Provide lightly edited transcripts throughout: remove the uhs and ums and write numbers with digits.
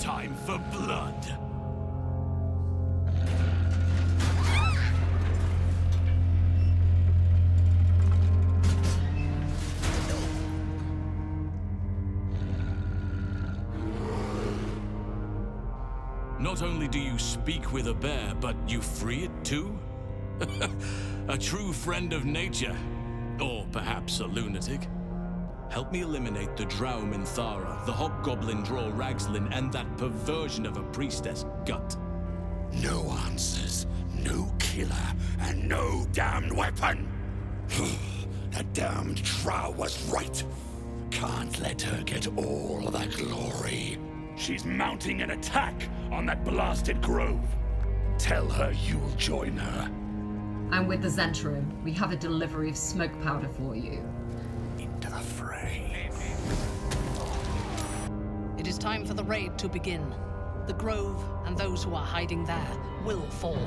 time for blood. Not only do you speak with a bear, but you free it too? A true friend of nature. Or perhaps a lunatic. Help me eliminate the Drow Minthara, the Hobgoblin Draw Ragslin, and that perversion of a priestess Gut. No answers, no killer, and no damned weapon. That damned Drow was right. Can't let her get all the glory. She's mounting an attack on that blasted grove. Tell her you'll join her. And with the Zentrum, we have a delivery of smoke powder for you. Into the fray. It is time for the raid to begin. The grove and those who are hiding there will fall.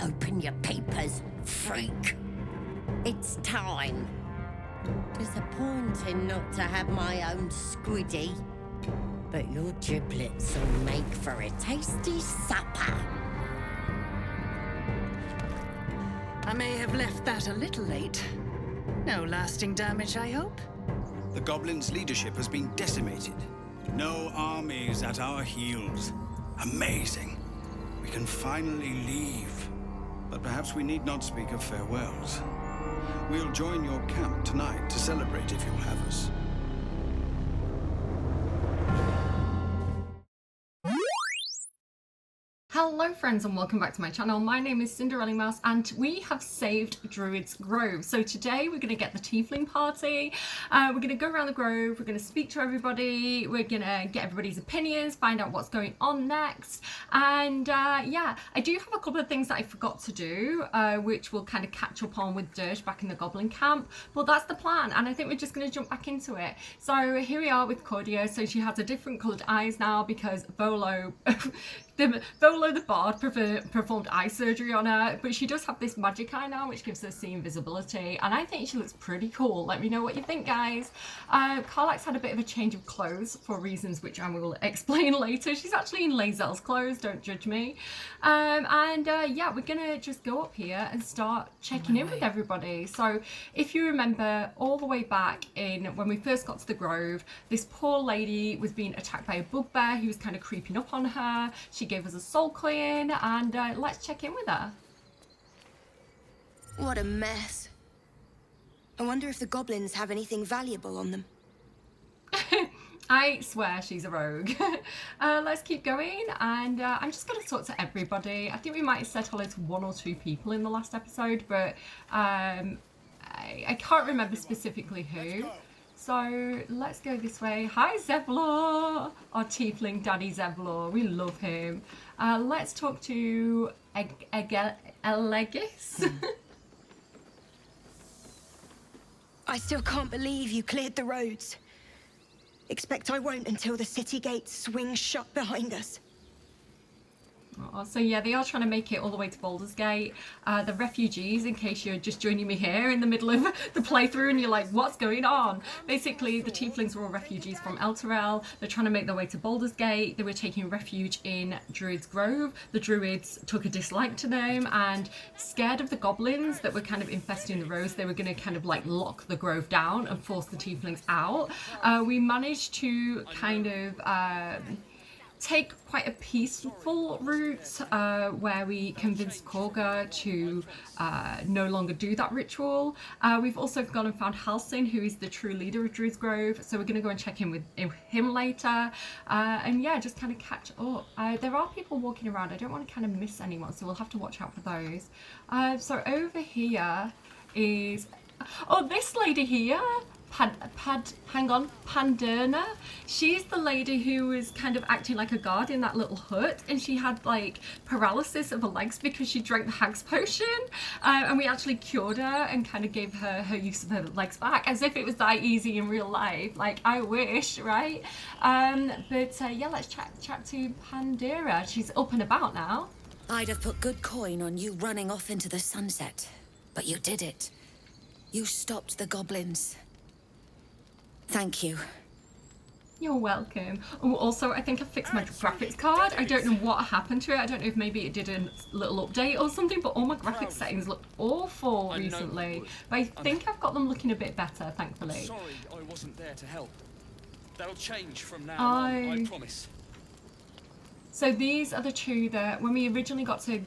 Open your papers, freak. It's time. Disappointing not to have my own squiddy. But your giblets will make for a tasty supper. I may have left that a little late. No lasting damage, I hope? The goblins' leadership has been decimated. No armies at our heels. Amazing. We can finally leave. But perhaps we need not speak of farewells. We'll join your camp tonight to celebrate if you'll have us. Hello friends and welcome back to my channel. My name is Cinderellimouse and we have saved Druid's Grove. So today we're going to get the Tiefling party. We're going to go around the grove, we're going to speak to everybody, we're going to get everybody's opinions, find out what's going on next. And yeah, I do have a couple of things that I forgot to do, which we'll kind of catch up on with Dirge back in the Goblin camp. But that's the plan and I think we're just going to jump back into it. So here we are with Cordia. So she has a different coloured eyes now because Volo... Volo the Bard performed eye surgery on her, but she does have this magic eye now, which gives her seeing visibility, and I think she looks pretty cool. Let me know what you think, guys. Karlach's had a bit of a change of clothes for reasons which I will explain later. She's actually in Lae'zel's clothes, don't judge me. Yeah, we're gonna just go up here and start checking in with everybody. So if you remember all the way back in when we first got to the Grove, this poor lady was being attacked by a bugbear. He was kind of creeping up on her. She gave us a soul coin and let's check in with her. What a mess. I wonder if the goblins have anything valuable on them. I swear she's a rogue. Let's keep going and I'm just going to talk to everybody. I think we might have said hello to one or two people in the last episode, but I can't remember specifically who. So let's go this way. Hi Zevlor, our tiefling daddy Zevlor. We love him. Let's talk to Elegis. I still can't believe you cleared the roads. Expect I won't until the city gates swing shut behind us. Oh, so yeah, they are trying to make it all the way to Baldur's Gate. The refugees, in case you're just joining me here in the middle of the playthrough and you're like, what's going on? Basically, the Tieflings were all refugees from Elturel. They're trying to make their way to Baldur's Gate. They were taking refuge in Druid's Grove. The Druids took a dislike to them and scared of the goblins that were kind of infesting the roads. They were going to kind of like lock the grove down and force the Tieflings out. We managed to kind of... take quite a peaceful route where we convinced Korga to no longer do that ritual. We've also gone and found Halsin, who is the true leader of Druid's Grove, so we're going to go and check in with him later. And yeah, just kind of catch up. There are people walking around. I don't want to kind of miss anyone, so we'll have to watch out for those. So over here is... Oh, this lady here! Pandurna. She's the lady who was kind of acting like a guard in that little hut, and she had like paralysis of her legs because she drank the hag's potion, and we actually cured her and kind of gave her use of her legs back, as if it was that easy in real life. Like, I wish, right? But yeah, let's chat to Pandura. She's up and about now. I'd have put good coin on you running off into the sunset, but you did it. You stopped the goblins. Thank you. You're welcome. Oh, also, I think I fixed my graphics card. I don't know what happened to it. I don't know if maybe it did a little update or something, but all my graphics settings look awful recently. But I think I've got them looking a bit better, thankfully. I'm sorry I wasn't there to help. That'll change from now on, I promise. So these are the two that, when we originally got to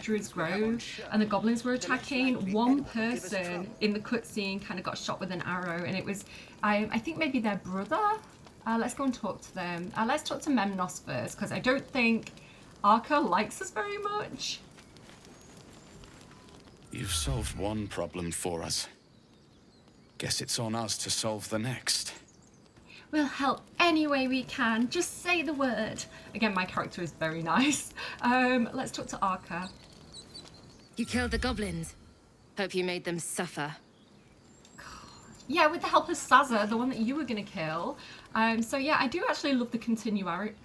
Druid's Grove and the goblins were attacking, one person in the cutscene kind of got shot with an arrow, and it was, I think maybe their brother. Let's go and talk to them. Let's talk to Memnos first, because I don't think Arca likes us very much. You've solved one problem for us. Guess it's on us to solve the next. We'll help any way we can. Just say the word. Again, my character is very nice. Let's talk to Arca. You killed the goblins. Hope you made them suffer. Yeah, with the help of Sazza, the one that you were going to kill. So yeah, I do actually love the continuality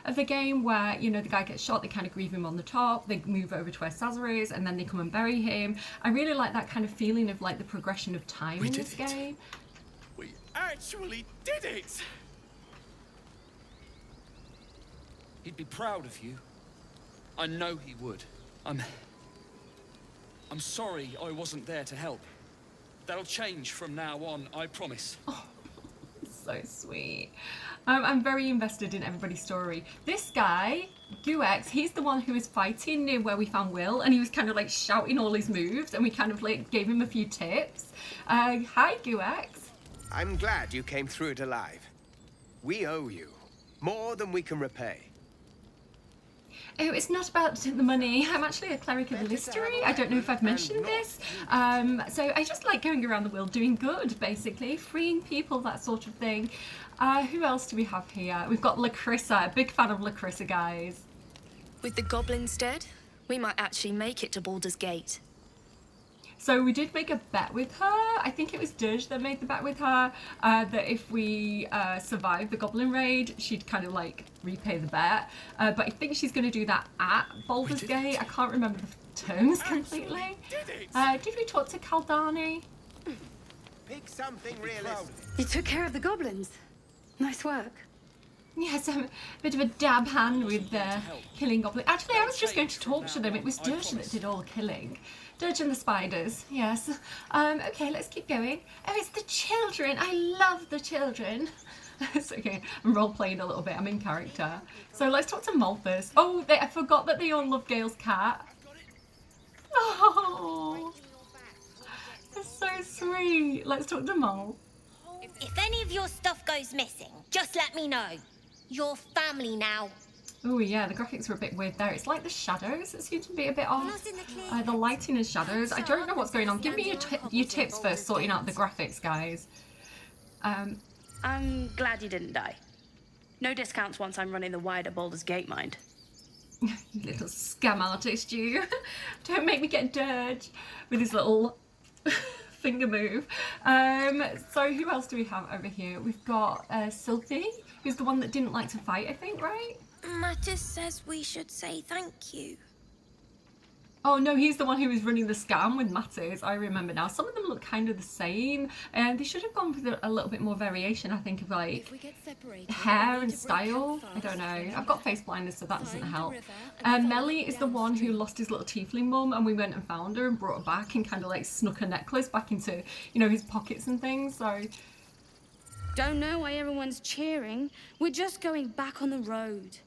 of the game where, you know, the guy gets shot, they kind of grieve him on the top, they move over to where Sazza is, and then they come and bury him. I really like that kind of feeling of like the progression of time in this game. We actually did it! He'd be proud of you. I know he would. I'm sorry I wasn't there to help. That'll change from now on, I promise. Oh, so sweet. I'm very invested in everybody's story. This guy, Guex, he's the one who was fighting near where we found Will, and he was kind of like shouting all his moves, and we kind of like gave him a few tips. Hi, Guex. I'm glad you came through it alive. We owe you more than we can repay. Oh, it's not about the money. I'm actually a cleric of Listery. I don't know if I've mentioned this. So I just like going around the world doing good, basically. Freeing people, that sort of thing. Who else do we have here? We've got Lacrissa. Big fan of Lacrissa, guys. With the goblins dead, we might actually make it to Baldur's Gate. So we did make a bet with her. I think it was Dirge that made the bet with her that if we survived the Goblin Raid, she'd kind of like repay the bet. But I think she's going to do that at Baldur's Gate. I can't remember the terms completely. Did we talk to Kaldani? Pick something realistic. You took care of the goblins. Nice work. Yes, I'm a bit of a dab hand with killing goblins. Actually, I was just going to talk to them. It was Dirge that did all the killing. Dirge and the spiders, yes. Okay, let's keep going. Oh, it's the children. I love the children. It's okay, I'm role-playing a little bit. I'm in character. So let's talk to Malthus. Oh, I forgot that they all love Gale's cat. Oh, that's so sweet. Let's talk to Mal. If any of your stuff goes missing, just let me know. You're family now. Oh yeah, the graphics were a bit weird there. It's like the shadows that seem to be a bit off. The lighting and shadows. I don't know what's going on. Give me your tips first, sorting out the graphics, guys. I'm glad you didn't die. No discounts once I'm running the wider Baldur's Gate, mind. You little scam artist, you. Don't make me get Dirge with his little finger move. So who else do we have over here? We've got Sylvie, who's the one that didn't like to fight, I think, right? Mattis says we should say thank you. Oh no, he's the one who was running the scam with Mattis. I remember now. Some of them look kind of the same, and they should have gone with a little bit more variation, I think, of like hair and style. I don't know. I've got face blindness, so that doesn't help. Melly is the one who lost his little tiefling mum, and we went and found her and brought her back and kind of like snuck a necklace back into, you know, his pockets and things. So Don't know why everyone's cheering. We're just going back on the road.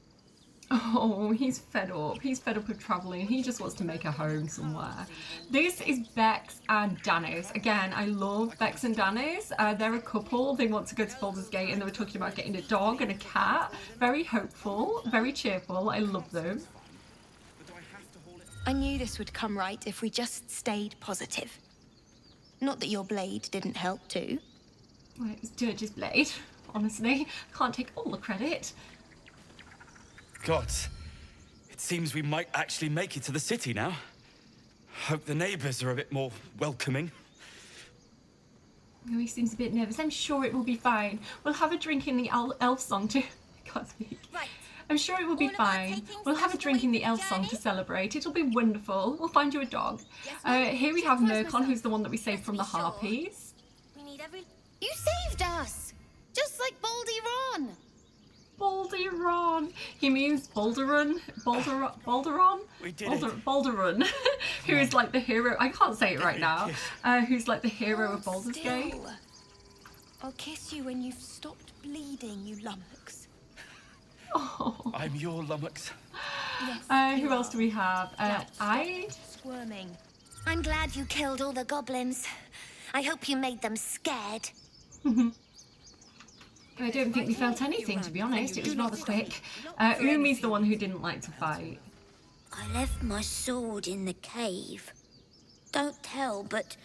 oh, he's fed up. He's fed up with travelling. He just wants to make a home somewhere. This is Bex and Danis. Again, I love Bex and Danis. They're a couple. They want to go to Baldur's Gate, and they were talking about getting a dog and a cat. Very hopeful, very cheerful. I love them. I knew this would come right if we just stayed positive. Not that your blade didn't help too. Well, it was Dirge's blade, honestly. Can't take all the credit. God, it seems we might actually make it to the city now. Hope the neighbours are a bit more welcoming. Oh, he seems a bit nervous. I'm sure it will be fine. We'll have a drink in the elf song to... I can't speak. Right. I'm sure it will be fine. We'll have a drink in the elf song to celebrate. It'll be wonderful. We'll find you a dog. Here we have Mercon, who's the one that we saved from the harpies. You saved us! Just like Baldur. Baldur. He means Balduran. Balduron? We did it. Balduran. Who is like the hero. I can't say it right now. Who's like the hero of Baldur's Gate. I'll kiss you when you've stopped bleeding, you lummox. Oh. I'm your lummox. Yes. Who else do we have? Squirming. I'm glad you killed all the goblins. I hope you made them scared. I don't think we felt anything, to be honest. It was rather quick. Umi's the one who didn't like to fight. I left my sword in the cave. Don't tell, but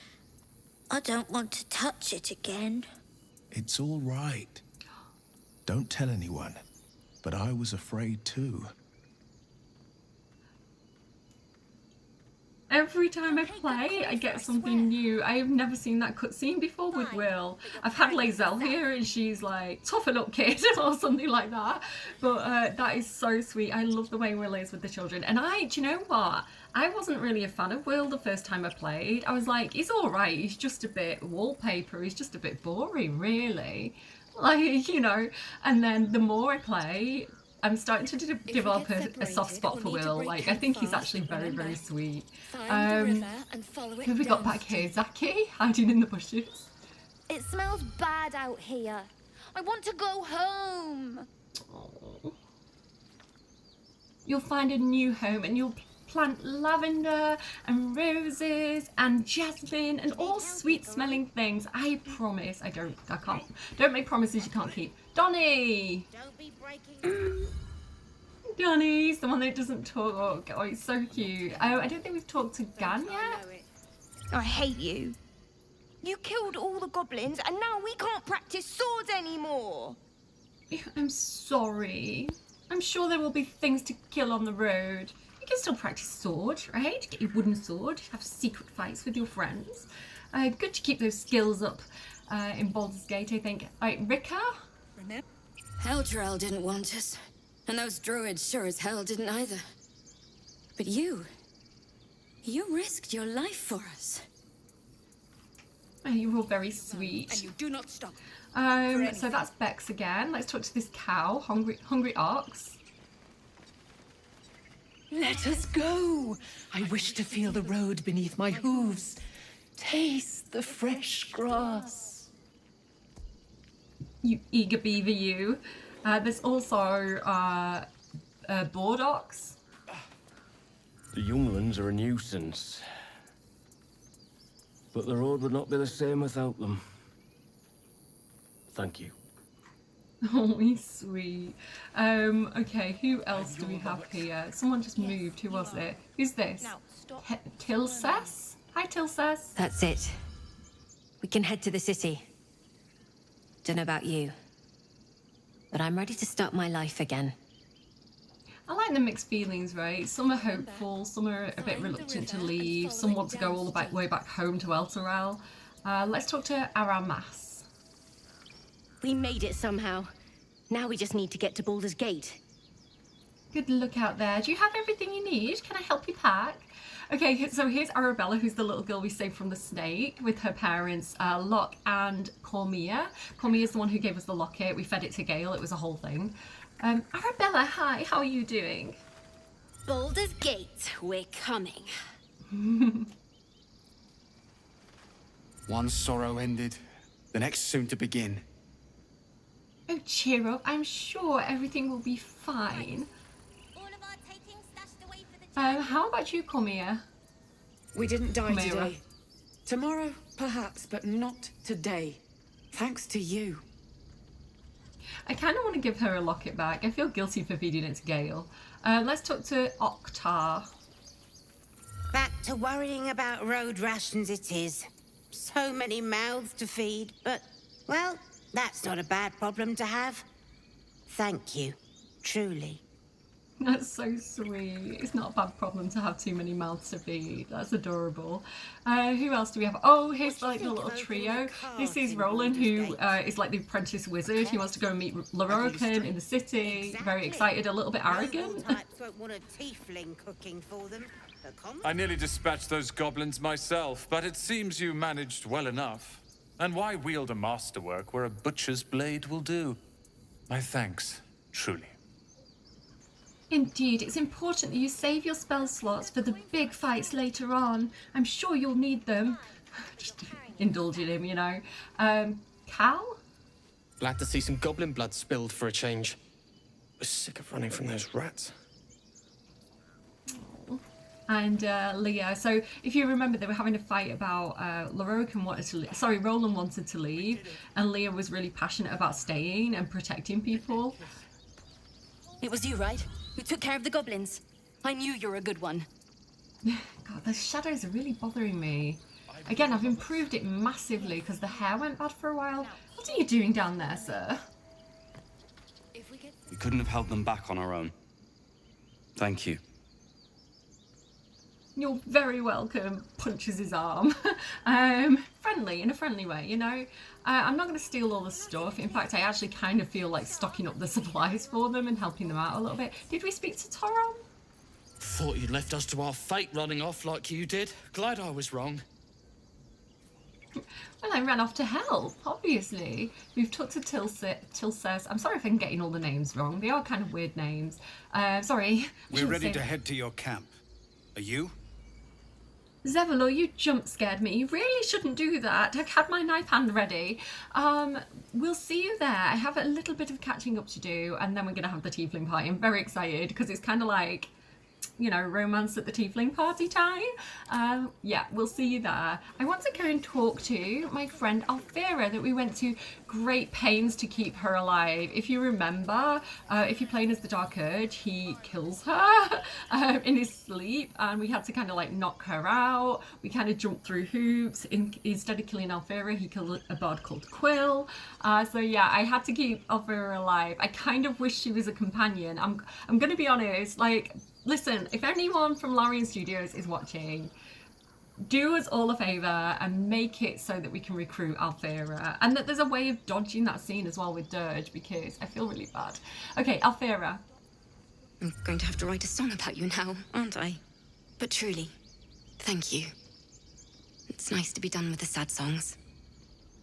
I don't want to touch it again. It's all right. Don't tell anyone. But I was afraid too. Every time I play, I get something new. I have never seen that cutscene before with Will. I've had Lae'zel here and she's like, toughen up kid, or something like that. But that is so sweet. I love the way Will is with the children. And do you know what? I wasn't really a fan of Will the first time I played. I was like, he's alright, he's just a bit wallpaper, he's just a bit boring, really. Like, you know, and then the more I play, I'm starting to develop a soft spot for Will. Like, I think he's actually very, very sweet. Who have we got back here? Zaki, hiding in the bushes. It smells bad out here. I want to go home. Oh. You'll find a new home and you'll plant lavender and roses and jasmine and all sweet smelling things. I promise. I can't. Don't make promises you can't keep. Donnie! Don't be breaking. Donnie's the one that doesn't talk. Oh, he's so cute. Oh, I don't think we've talked to Gan yet. I hate you. You killed all the goblins and now we can't practice swords anymore. I'm sorry. I'm sure there will be things to kill on the road. You can still practice sword, right? Get your wooden sword, have secret fights with your friends. Good to keep those skills up in Baldur's Gate, I think. Right, Rika? Heldrel didn't want us, and those druids sure as hell didn't either. But you risked your life for us. Oh, you're all very sweet. And you do not stop. So that's Bex again. Let's talk to this cow, hungry ox. Let us go. I wish to feel the road beneath my hooves. Taste the fresh grass. You eager beaver, you. There's also board ox. The young ones are a nuisance. But the road would not be the same without them. Thank you. Oh, he's sweet. Okay, who else do we have here? Someone just moved. Who was it? Who's this? Tilses? Hi, Tilses. That's it. We can head to the city. Don't know about you, but I'm ready to start my life again. I like the mixed feelings, right? Some are hopeful, some are a bit reluctant to leave, some want to go all the way back home to Elturel. Let's talk to Aramas. We made it somehow. Now we just need to get to Baldur's Gate. Good luck out there. Do you have everything you need? Can I help you pack? Okay, so here's Arabella, who's the little girl we saved from the snake, with her parents, Locke and Cormia. Cormia's the one who gave us the locket. We fed it to Gale. It was a whole thing. Arabella, hi. How are you doing? Baldur's Gate, we're coming. One sorrow ended, the next soon to begin. Oh, cheer up. I'm sure everything will be fine. How about you, Cormia? We didn't die Cormira. today. Tomorrow, perhaps, but not today. Thanks to you. I kind of want to give her a locket back. I feel guilty for feeding it to Gale. Let's talk to Oktar. Back to worrying about road rations it is. So many mouths to feed, but, well, that's not a bad problem to have. Thank you, truly. That's so sweet. It's not a bad problem to have too many mouths to feed. That's adorable. Who else do we have? Oh, here's like the little trio. This is Roland, who is like the apprentice wizard. He wants to go and meet Lorokan in the city. Very excited, a little bit arrogant. I nearly dispatched those goblins myself, but it seems you managed well enough. And why wield a masterwork where a butcher's blade will do? My thanks, truly. Indeed, it's important that you save your spell slots for the big fights later on. I'm sure you'll need them. Just indulging him, you know. Cal? Glad to see some goblin blood spilled for a change. We're sick of running from those rats. And Leah. So if you remember, they were having a fight about Roland wanted to leave, and Leah was really passionate about staying and protecting people. It was you, right? Who took care of the goblins? I knew you were a good one. God, the shadows are really bothering me. Again, I've improved it massively because the hair went bad for a while. What are you doing down there, sir? We couldn't have held them back on our own. Thank you. You're very welcome. Punches his arm. Friendly, in a friendly way, you know. I'm not going to steal all the stuff. In fact, I actually kind of feel like stocking up the supplies for them and helping them out a little bit. Did we speak to Toron? Thought you'd left us to our fate running off like you did. Glad I was wrong. Well, I ran off to help, obviously. We've talked to Tilses. I'm sorry if I'm getting all the names wrong. They are kind of weird names. Sorry. We're ready to head to your camp. Are you? Zevalo, you jump scared me. You really shouldn't do that. I had my knife hand ready. We'll see you there. I have a little bit of catching up to do, and then we're going to have the tiefling party. I'm very excited because it's kind of like, you know, romance at the tiefling party time. Yeah, we'll see you there. I want to go and talk to my friend Alfira that we went to great pains to keep her alive. If you remember, if you're playing as the Dark Urge, he kills her in his sleep, and we had to kind of like knock her out. We kind of jumped through hoops. Instead of killing Alfira, he killed a bard called Quill. So yeah, I had to keep Alfira alive. I kind of wish she was a companion. I'm gonna be honest, like, listen, if anyone from Larian Studios is watching, do us all a favour and make it so that we can recruit Alfira, and that there's a way of dodging that scene as well with Dirge, because I feel really bad. Okay, Alfira. I'm going to have to write a song about you now, aren't I? But truly, thank you. It's nice to be done with the sad songs.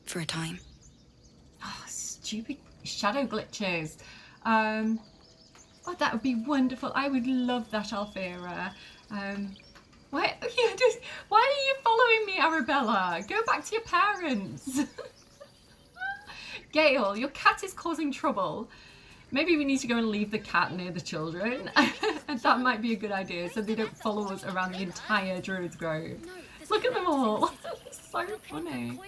For a time. Oh, stupid shadow glitches. Oh, that would be wonderful. I would love that, Alfira. Why are you following me, Arabella? Go back to your parents. Gale, your cat is causing trouble. Maybe we need to go and leave the cat near the children. That might be a good idea, so they don't follow us around the entire Druid's Grove. Look at them all. So funny.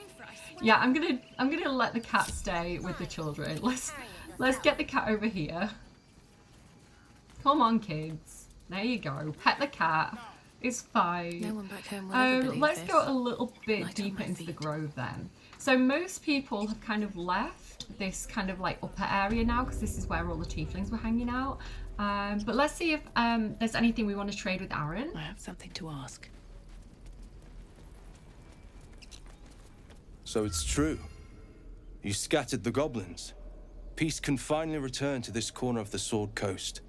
Yeah, I'm gonna let the cat stay with the children. Let's get the cat over here. Come on, kids. There you go. Pet the cat. It's fine. No one back home will ever believe let's this. go a little bit Light on deeper my into the feet. grove then. So most people have kind of left this kind of like upper area now, because this is where all the tieflings were hanging out. But let's see if there's anything we want to trade with Aaron. I have something to ask. So it's true. You scattered the goblins. Peace can finally return to this corner of the Sword Coast.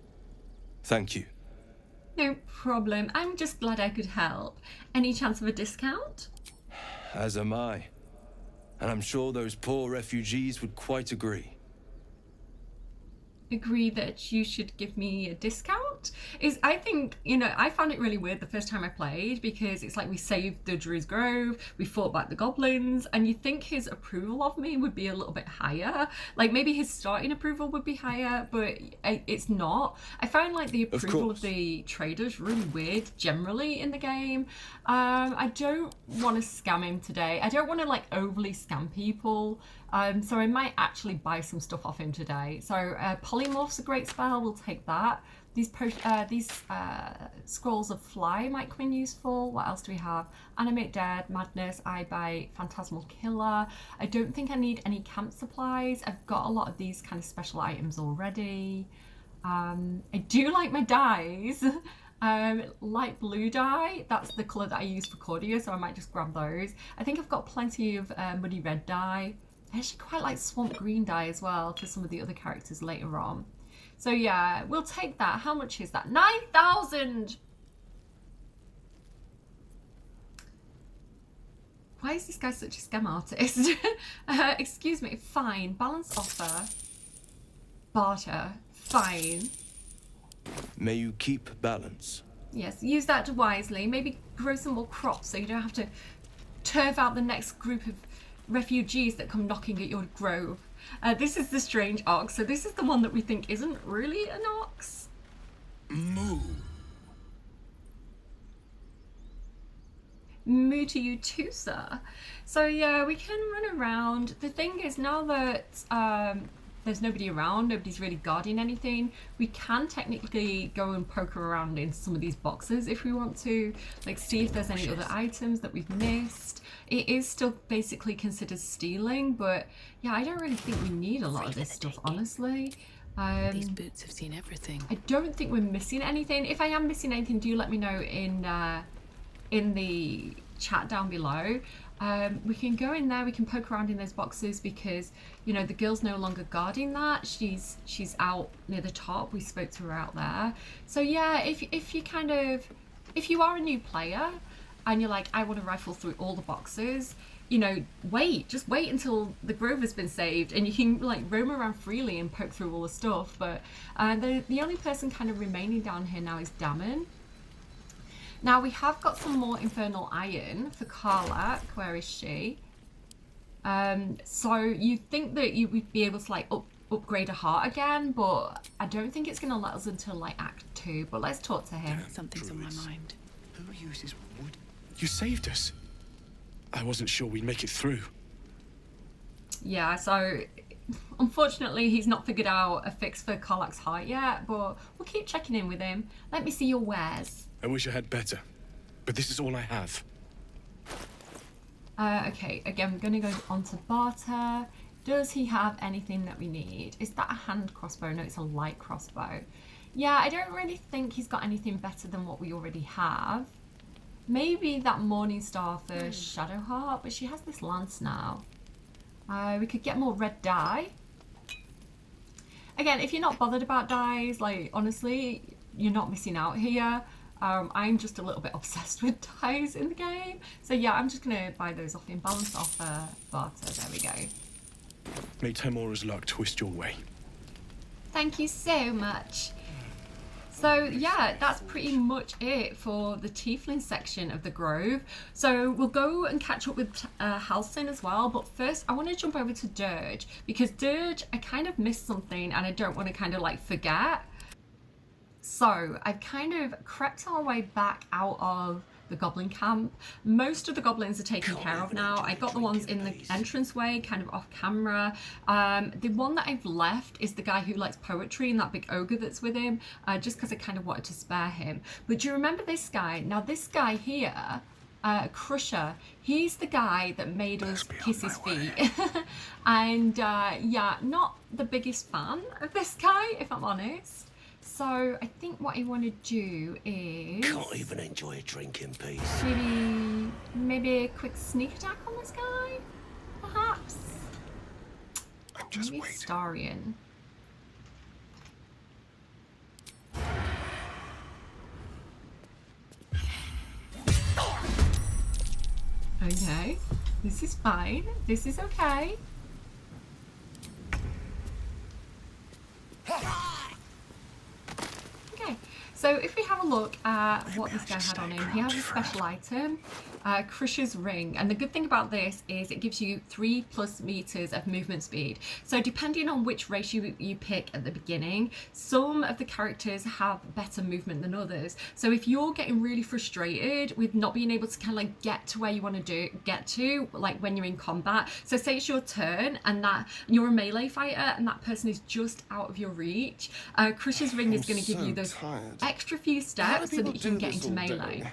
Thank you. No problem. I'm just glad I could help. Any chance of a discount? As am I. And I'm sure those poor refugees would quite agree. Agree that you should give me a discount? I think, you know, I found it really weird the first time I played, because it's like we saved the Druid's Grove, we fought back the goblins, and you think his approval of me would be a little bit higher. Like maybe his starting approval would be higher, but it's not. I found like the approval of the traders really weird generally in the game. I don't want to scam him today. I don't want to like overly scam people. So I might actually buy some stuff off him today. So Polymorph's a great spell, we'll take that. These Scrolls of Fly might come in useful. What else do we have? Animate Dead, Madness, Eye Bite, Phantasmal Killer. I don't think I need any camp supplies. I've got a lot of these kind of special items already. I do like my dyes. Light blue dye, that's the colour that I use for Cordia, so I might just grab those. I think I've got plenty of muddy red dye. I actually quite like swamp green dye as well for some of the other characters later on. So yeah, we'll take that. How much is that? 9,000! Why is this guy such a scam artist? Excuse me. Fine. Balance offer. Barter. Fine. May you keep balance. Yes, use that wisely. Maybe grow some more crops so you don't have to turf out the next group of refugees that come knocking at your grove. This is the strange ox. So this is the one that we think isn't really an ox. Moo. Moo to you too, sir. So yeah, we can run around. The thing is, now that there's nobody around, nobody's really guarding anything, we can technically go and poke around in some of these boxes if we want to, like see if there's any other items that we've missed. It is still basically considered stealing, but yeah, I don't really think we need a lot of this stuff, honestly. These boots have seen everything. I don't think we're missing anything. If I am missing anything, do let me know in the chat down below. We can go in there, we can poke around in those boxes because, you know, the girl's no longer guarding that. She's out near the top. We spoke to her out there. So yeah, if you are a new player and you're like, I want to rifle through all the boxes, you know, just wait until the grove has been saved and you can like roam around freely and poke through all the stuff. But the only person kind of remaining down here now is Damon. Now we have got some more infernal iron for Karlach. Where is she? So you think that you would be able to like upgrade a heart again, but I don't think it's going to let us until like Act 2. But let's talk to him. Something's on my mind. Who uses wood? You saved us. I wasn't sure we'd make it through. Yeah, so unfortunately he's not figured out a fix for Karlach's heart yet, but we'll keep checking in with him. Let me see your wares. I wish I had better, but this is all I have. Okay, again, we're going to go on to barter. Does he have anything that we need? Is that a hand crossbow? No, it's a light crossbow. Yeah, I don't really think he's got anything better than what we already have. Maybe that Morning Star for Shadowheart, but she has this lance now. We could get more red dye. Again, if you're not bothered about dyes, like, honestly, you're not missing out here. I'm just a little bit obsessed with dyes in the game. So yeah, I'm just going to buy those off in balance offer barter. There we go. May Tamora's luck twist your way. Thank you so much. So yeah, that's pretty much it for the tiefling section of the Grove. So we'll go and catch up with Halsin as well. But first, I want to jump over to Dirge. Because Dirge, I kind of missed something and I don't want to kind of like forget. So I've kind of crept our way back out of the goblin camp. Most of the goblins are taken care of now. I got the ones in the entranceway kind of off camera. The one that I've left is the guy who likes poetry and that big ogre that's with him, just because I kind of wanted to spare him. But do you remember this guy? Now this guy here, Crusher, he's the guy that made us kiss his feet. And yeah, not the biggest fan of this guy, if I'm honest. So I think what I want to do is... Can't even enjoy a drink in peace. Maybe a quick sneak attack on this guy, perhaps? I'm just maybe waiting. Starion. Okay, this is fine. This is okay. Okay, so if we have a look at what this guy had on him, he has a special item, Crusher's Ring, and the good thing about this is it gives you 3+ meters of movement speed. So depending on which race you pick at the beginning, some of the characters have better movement than others. So if you're getting really frustrated with not being able to kind of like get to where you want to get to, like when you're in combat, so say it's your turn and that you're a melee fighter and that person is just out of your reach, Crusher's Ring is going to give you those extra few steps so that you can get into melee.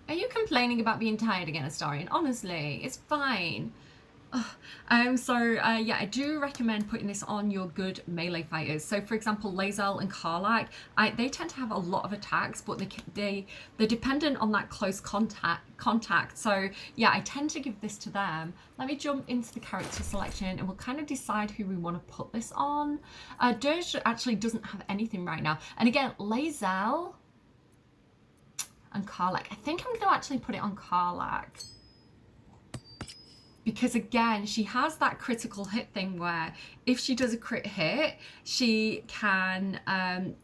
Are you complaining about being tired again, Astarion? Honestly, it's fine. Yeah, I do recommend putting this on your good melee fighters. So for example, Lae'zel and Karlach, they tend to have a lot of attacks, but they're dependent on that close contact. So yeah, I tend to give this to them. Let me jump into the character selection and we'll kind of decide who we want to put this on. Dirge actually doesn't have anything right now. And again, Lae'zel, and Karlach. I think I'm going to actually put it on Karlach. Because again, she has that critical hit thing where if she does a crit hit, she can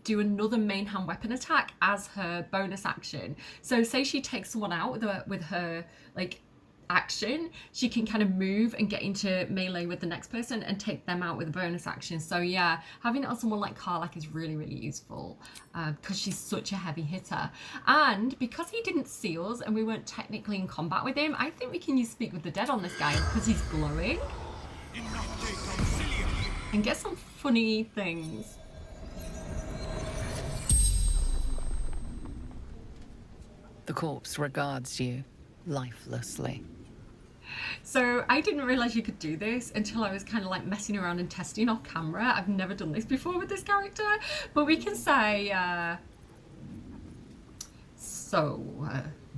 do another main hand weapon attack as her bonus action. So say she takes someone out with her like action, she can kind of move and get into melee with the next person and take them out with a bonus action. So yeah, having it on someone like Karlach is really, really useful because she's such a heavy hitter. And because he didn't see us and we weren't technically in combat with him, I think we can use Speak with the Dead on this guy because he's glowing and get some funny things. The corpse regards you lifelessly. So I didn't realize you could do this until I was kind of like messing around and testing off camera. I've never done this before with this character, but we can say,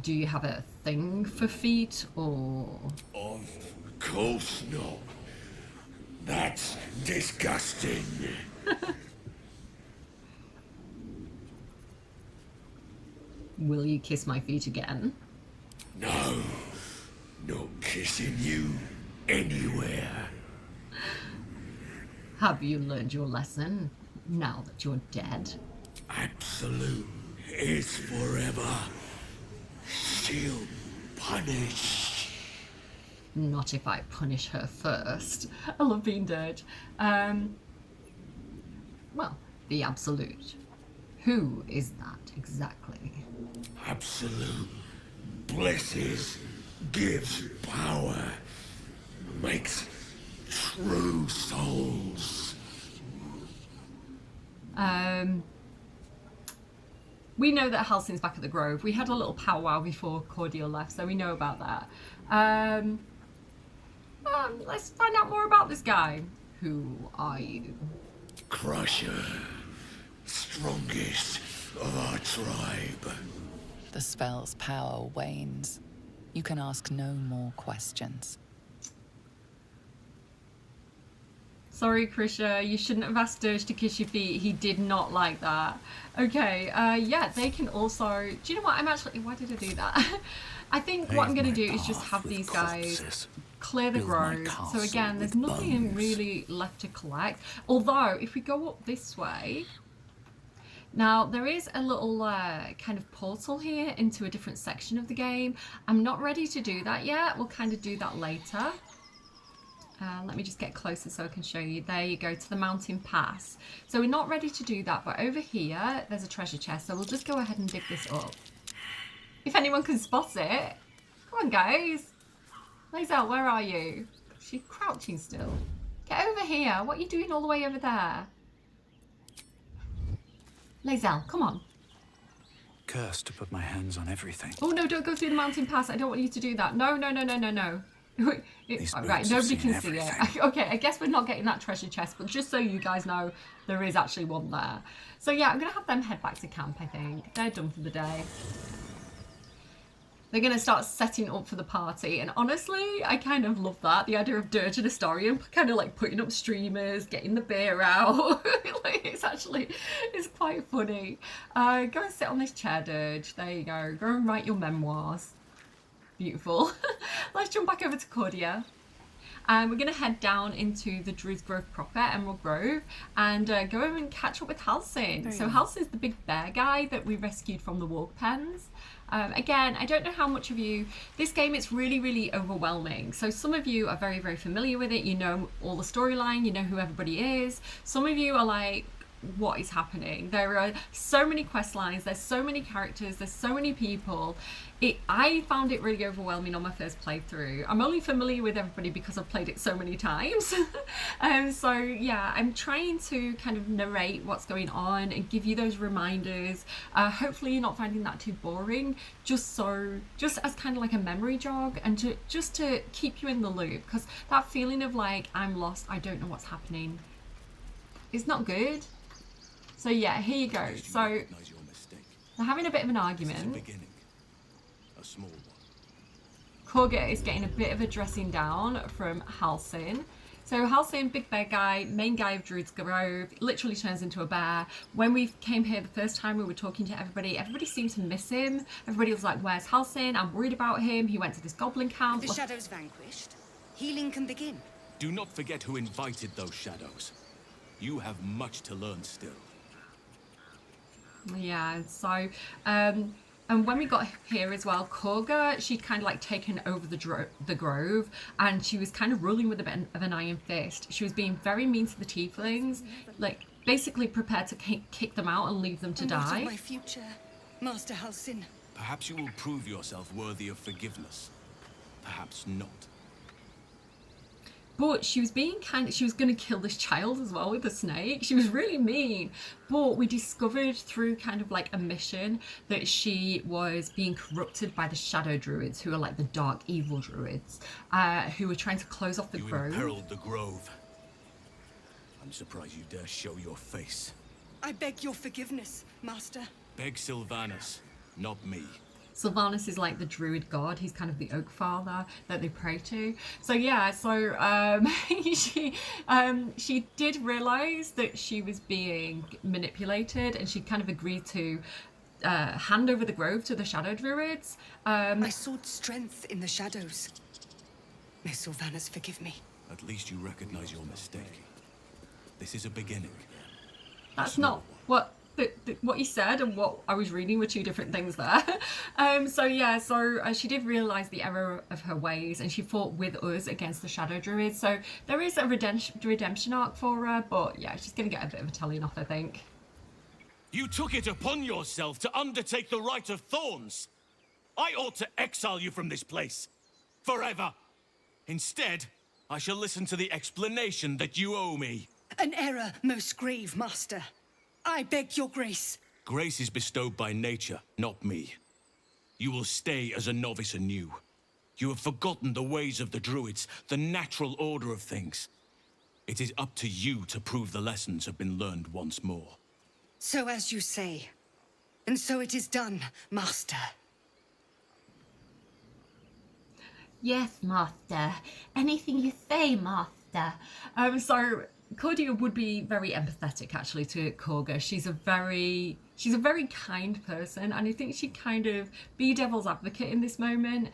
do you have a thing for feet or? Of course not. That's disgusting. Will you kiss my feet again? No. Not kissing you anywhere. Have you learned your lesson now that you're dead? Absolute is forever. She'll punish. Not if I punish her first. I love being dead. Well, the Absolute. Who is that exactly? Absolute blesses, gives power, makes true souls. We know that Halsin's back at the Grove. We had a little powwow before Cordial left, so we know about that. Let's find out more about this guy. Who are you? Crusher, strongest of our tribe. The spell's power wanes. You can ask no more questions. Sorry, Krisha, you shouldn't have asked Dirge to kiss your feet. He did not like that. Okay, yeah, they can also... Do you know what? I'm actually... Why did I do that? I think what I'm going to do is just have these guys clear the grove. So again, there's nothing really left to collect. Although, if we go up this way... Now, there is a little kind of portal here into a different section of the game. I'm not ready to do that yet. We'll kind of do that later. Let me just get closer so I can show you. There you go, to the mountain pass. So we're not ready to do that, but over here, there's a treasure chest. So we'll just go ahead and dig this up. If anyone can spot it. Come on, guys. Lae'zel, where are you? She's crouching still. Get over here. What are you doing all the way over there? Lae'zel, come on. Cursed to put my hands on everything. Oh no, don't go through the mountain pass. I don't want you to do that. No, no, no, no, no, no. Right, nobody can see it. Okay, I guess we're not getting that treasure chest, but just so you guys know, there is actually one there. So yeah, I'm going to have them head back to camp, I think. They're done for the day. They're going to start setting up for the party, and honestly, I kind of love that. The idea of Dirge and Astarion kind of like putting up streamers, getting the beer out. It's quite funny. Go and sit on this chair, Dirge. There you go. Go and write your memoirs. Beautiful. Let's jump back over to Cordia. And we're going to head down into the Druid's Grove proper, Emerald Grove, and go over and catch up with Halsin. So Halsin's the big bear guy that we rescued from the walk pens. Again, I don't know how much of you... This game, it's really, really overwhelming. So some of you are very, very familiar with it. You know all the storyline. You know who everybody is. Some of you are like, what is happening? There are so many quest lines. There's so many characters. There's so many people. I found it really overwhelming on my first playthrough. I'm only familiar with everybody because I've played it so many times. So yeah, I'm trying to kind of narrate what's going on and give you those reminders. Hopefully you're not finding that too boring, just as kind of like a memory jog, and just to keep you in the loop, because that feeling of like, I'm lost, I don't know what's happening, is not good. So yeah, here you go. So they're having a bit of an argument. Korga is getting a bit of a dressing down from Halsin. So Halcyon, big bear guy, main guy of Druid's Grove, literally turns into a bear. When we came here the first time, we were talking to everybody seemed to miss him. Everybody was like, where's Halcyon? I'm worried about him. He went to this goblin camp. With the shadows vanquished, healing can begin. Do not forget who invited those shadows. You have much to learn still. Yeah, so, and when we got here as well, Korga, she'd kind of like taken over the grove, and she was kind of ruling with a bit of an iron fist. She was being very mean to the tieflings, like basically prepared to kick them out and leave them to die. What of my future, Master Halcyon? Perhaps you will prove yourself worthy of forgiveness. Perhaps not. But she was being she was going to kill this child as well with the snake. She was really mean. But we discovered through kind of like a mission that she was being corrupted by the shadow druids, who are like the dark evil druids, who were trying to close off the grove. You imperiled the grove. I'm surprised you dare show your face. I beg your forgiveness, Master. Beg Sylvanas, not me. Sylvanas is like the druid god. He's kind of the oak father that they pray to. So yeah, so she did realize that she was being manipulated, and she kind of agreed to hand over the grove to the shadow druids. I sought strength in the shadows. May Sylvanas forgive me. At least you recognize your mistake. This is a beginning. That's not what you said and what I was reading were two different things there. She did realise the error of her ways, and she fought with us against the Shadow Druids. So there is a redemption arc for her, but yeah, she's going to get a bit of a telling off, I think. You took it upon yourself to undertake the Rite of Thorns. I ought to exile you from this place. Forever. Instead, I shall listen to the explanation that you owe me. An error most grave, Master. I beg your grace. Grace is bestowed by nature, not me. You will stay as a novice anew. You have forgotten the ways of the druids, the natural order of things. It is up to you to prove the lessons have been learned once more. So as you say. And so it is done, Master. Yes, Master. Anything you say, Master. So Cordelia would be very empathetic actually to Korga. She's a very kind person, and I think she'd kind of be devil's advocate in this moment.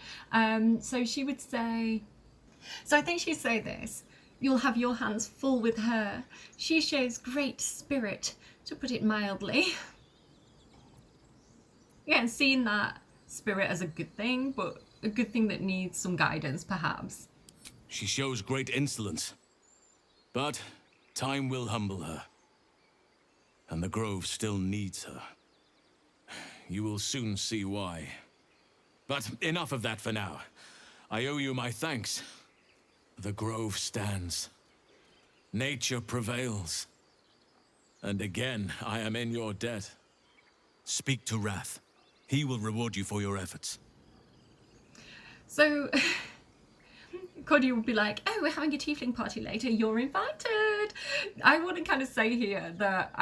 So she would say, I think she'd say this: you'll have your hands full with her. She shows great spirit, to put it mildly. Yeah, and seeing that spirit as a good thing, but a good thing that needs some guidance, perhaps. She shows great insolence, but time will humble her, and the grove still needs her. You will soon see why. But enough of that for now. I owe you my thanks. The grove stands. Nature prevails. And again, I am in your debt. Speak to Wrath. He will reward you for your efforts. So Cody would be like, oh, we're having a tiefling party later, you're invited. I want to kind of say here that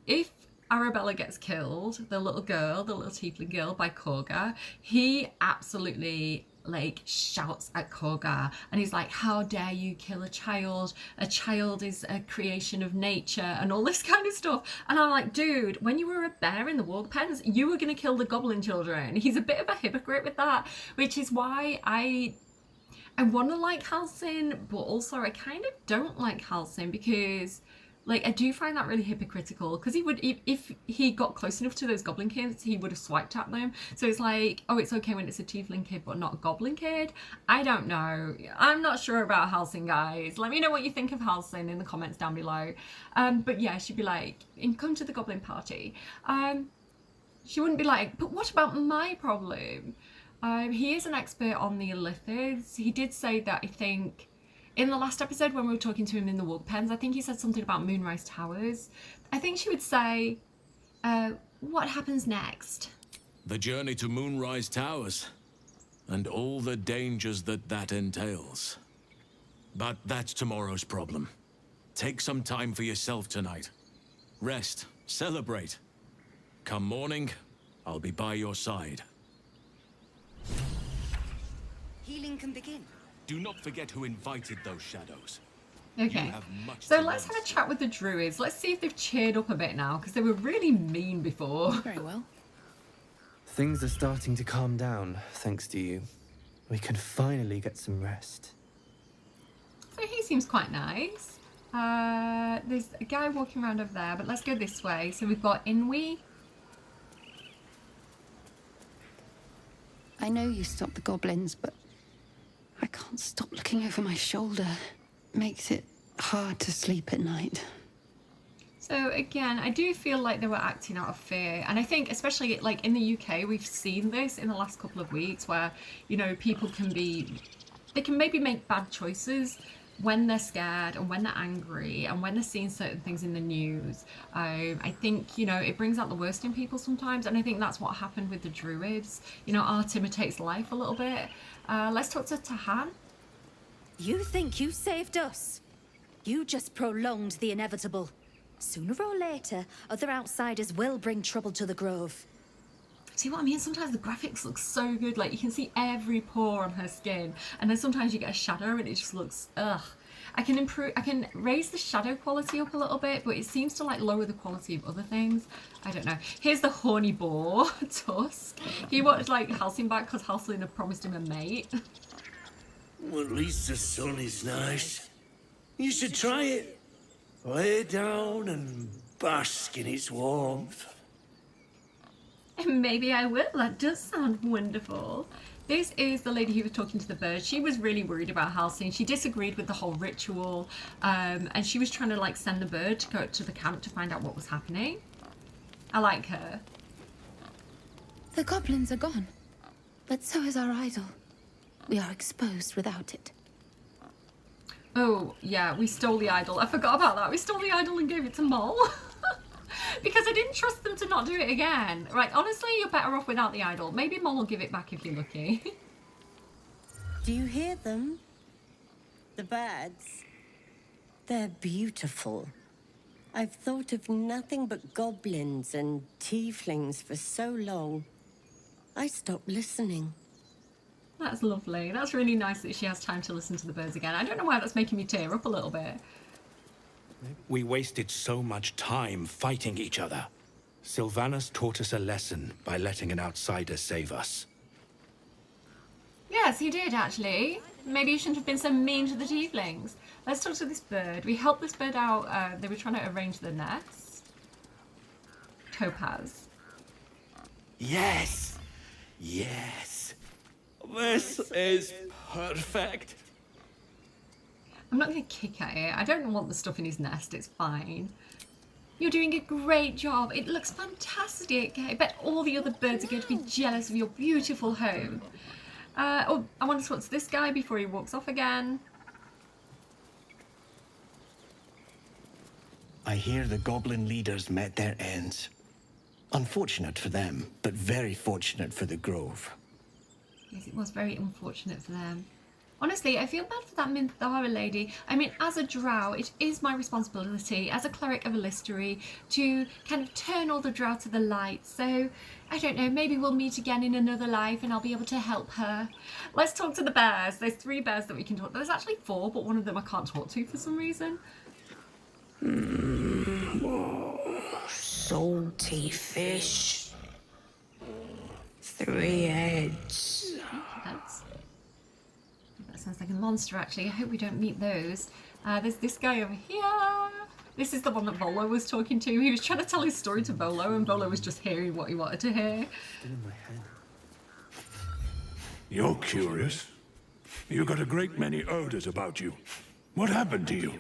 if Arabella gets killed, the little tiefling girl by Korga, he absolutely shouts at Korga, and he's like, how dare you kill a child is a creation of nature, and all this kind of stuff. And I'm like, dude, when you were a bear in the warg pens, you were going to kill the goblin children. He's a bit of a hypocrite with that, which is why I want to like Halcyon, but also I kind of don't like Halcyon, because I do find that really hypocritical, because he would, if he got close enough to those goblin kids, he would have swiped at them. So it's like, oh, it's okay when it's a tiefling kid, but not a goblin kid. I don't know. I'm not sure about Halcyon, guys. Let me know what you think of Halcyon in the comments down below. But yeah, she'd be like, come to the goblin party. She wouldn't be like, but what about my problem? He is an expert on the Illithids. He did say that, I think, in the last episode when we were talking to him in the warg pens, I think he said something about Moonrise Towers. I think she would say, what happens next? The journey to Moonrise Towers, and all the dangers that entails. But that's tomorrow's problem. Take some time for yourself tonight. Rest, celebrate. Come morning, I'll be by your side. Healing can begin. Do not forget who invited those shadows. Okay, so let's have a chat with the druids. Let's see if they've cheered up a bit now, because they were really mean before. Very well. Things are starting to calm down, thanks to you. We can finally get some rest. So he seems quite nice. There's a guy walking around over there, but let's go this way. So we've got Inwi. I know you stopped the goblins, but I can't stop looking over my shoulder. Makes it hard to sleep at night. So again, I do feel like they were acting out of fear, and I think especially like in the UK, we've seen this in the last couple of weeks where, you know, people can maybe make bad choices when they're scared and when they're angry and when they're seeing certain things in the news. I think, you know, it brings out the worst in people sometimes, and I think that's what happened with the druids. You know, art imitates life a little bit. Let's talk to Tahan. You think you saved us? You just prolonged the inevitable. Sooner or later, other outsiders will bring trouble to the Grove. See what I mean? Sometimes the graphics look so good, like you can see every pore on her skin, and then sometimes you get a shadow and it just looks, ugh. I can raise the shadow quality up a little bit, but it seems to like lower the quality of other things. I don't know. Here's the horny boar, Tusk. He wanted like Halcyon back because Halcyon had promised him a mate. Well, at least the sun is nice. You should try it. Lay down and bask in its warmth. Maybe I will. That does sound wonderful. This is the lady who was talking to the bird. She was really worried about Halcyon. She disagreed with the whole ritual, and she was trying to like send the bird to go to the camp to find out what was happening. I like her. The goblins are gone, but so is our idol. We are exposed without it. Oh, yeah, we stole the idol. I forgot about that. We stole the idol and gave it to Mol. Because I didn't trust them to not do it again. Right, honestly, you're better off without the idol. Maybe Mol will give it back if you're lucky. Do you hear them? The birds? They're beautiful. I've thought of nothing but goblins and tieflings for so long. I stopped listening. That's lovely. That's really nice that she has time to listen to the birds again. I don't know why that's making me tear up a little bit. We wasted so much time fighting each other. Sylvanas taught us a lesson by letting an outsider save us. Yes, he did actually. Maybe you shouldn't have been so mean to the tieflings. Let's talk to this bird. We helped this bird out. They were trying to arrange the nest. Topaz. Yes! Yes! This is perfect! I'm not going to kick at it. I don't want the stuff in his nest. It's fine. You're doing a great job. It looks fantastic. I bet all the other birds are going to be jealous of your beautiful home. Oh, I want to talk to this guy before he walks off again. I hear the goblin leaders met their ends. Unfortunate for them, but very fortunate for the Grove. Yes, it was very unfortunate for them. Honestly, I feel bad for that Minthara lady. I mean, as a drow, it is my responsibility as a cleric of Elistery to kind of turn all the drow to the light. So, I don't know, maybe we'll meet again in another life and I'll be able to help her. Let's talk to the bears. There's 3 bears that we can talk to. There's actually 4, but one of them I can't talk to for some reason. Salty fish. 3 heads. That sounds like a monster, actually. I hope we don't meet those. There's this guy over here. This is the one that Volo was talking to. He was trying to tell his story to Volo, and Volo was just hearing what he wanted to hear. You're curious. You got a great many odors about you. What happened to you?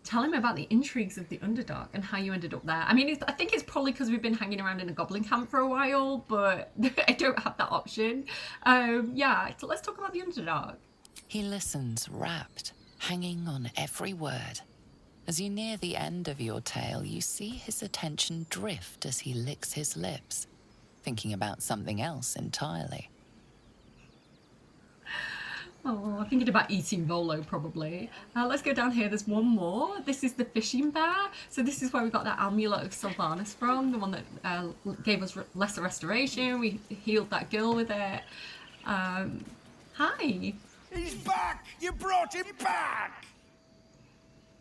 Tell him about the intrigues of the Underdark and how you ended up there. I mean, I think it's probably because we've been hanging around in a goblin camp for a while, but I don't have that option. Yeah, so let's talk about the Underdark. He listens, rapt, hanging on every word. As you near the end of your tale, you see his attention drift as he licks his lips, thinking about something else entirely. Oh, I'm thinking about eating Volo, probably. Let's go down here. There's one more. This is the fishing bear. So this is where we got that amulet of Sylvanas from, the one that gave us lesser restoration. We healed that girl with it. Hi. He's back! You brought him back!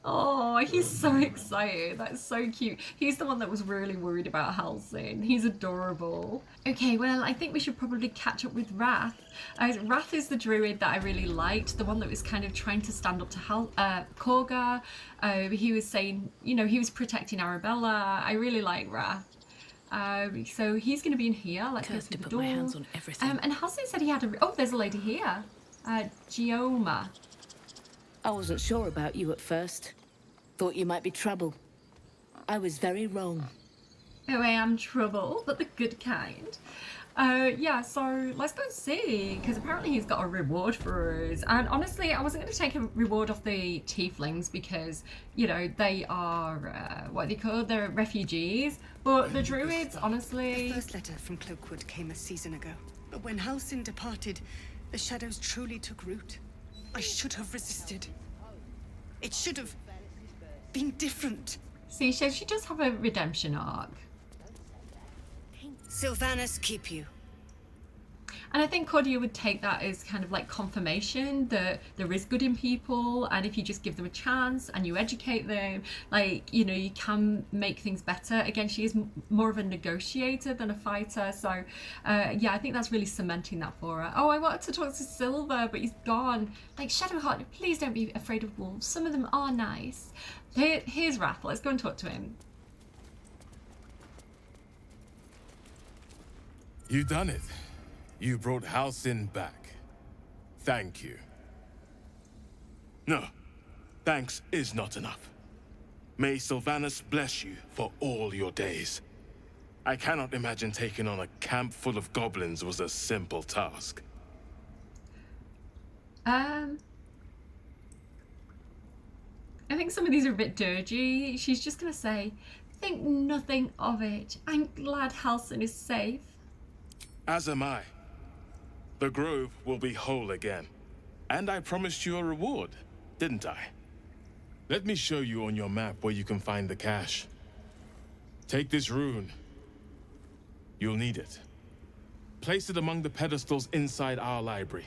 Oh, he's so excited. That's so cute. He's the one that was really worried about Halsin. He's adorable. Okay, well, I think we should probably catch up with Wrath. Wrath is the druid that I really liked, the one that was kind of trying to stand up to Korga. He was saying, you know, he was protecting Arabella. I really like Wrath. So he's going to be in here. Let's go through the door. My hands on everything. And Halsin said he had a... Oh, there's a lady here. Gioma. I wasn't sure about you at first. Thought you might be trouble. I was very wrong. Oh, I am trouble, but the good kind. Yeah, so let's go see, because apparently he's got a reward for us. And honestly, I wasn't going to take a reward off the tieflings because, you know, they are, what are they called? They're refugees. But the druids, honestly... The first letter from Cloakwood came a season ago. But when Halsin departed, the shadows truly took root. I should have resisted. It should have been different. See, so she does have a redemption arc. Sylvanas keep you. And I think Cordia would take that as kind of like confirmation that there is good in people, and if you just give them a chance and you educate them, like, you know, you can make things better. Again, she is more of a negotiator than a fighter, so yeah, I think that's really cementing that for her. Oh, I wanted to talk to Silver, but he's gone. Like, Shadowheart, please don't be afraid of wolves. Some of them are nice. Here's Wrath. Let's go and talk to him. You done it. You brought Halsin back. Thank you. No, thanks is not enough. May Sylvanas bless you for all your days. I cannot imagine taking on a camp full of goblins was a simple task. I think some of these are a bit dirgy. She's just gonna say, think nothing of it. I'm glad Halsin is safe. As am I. The grove will be whole again. And I promised you a reward, didn't I? Let me show you on your map where you can find the cache. Take this rune. You'll need it. Place it among the pedestals inside our library.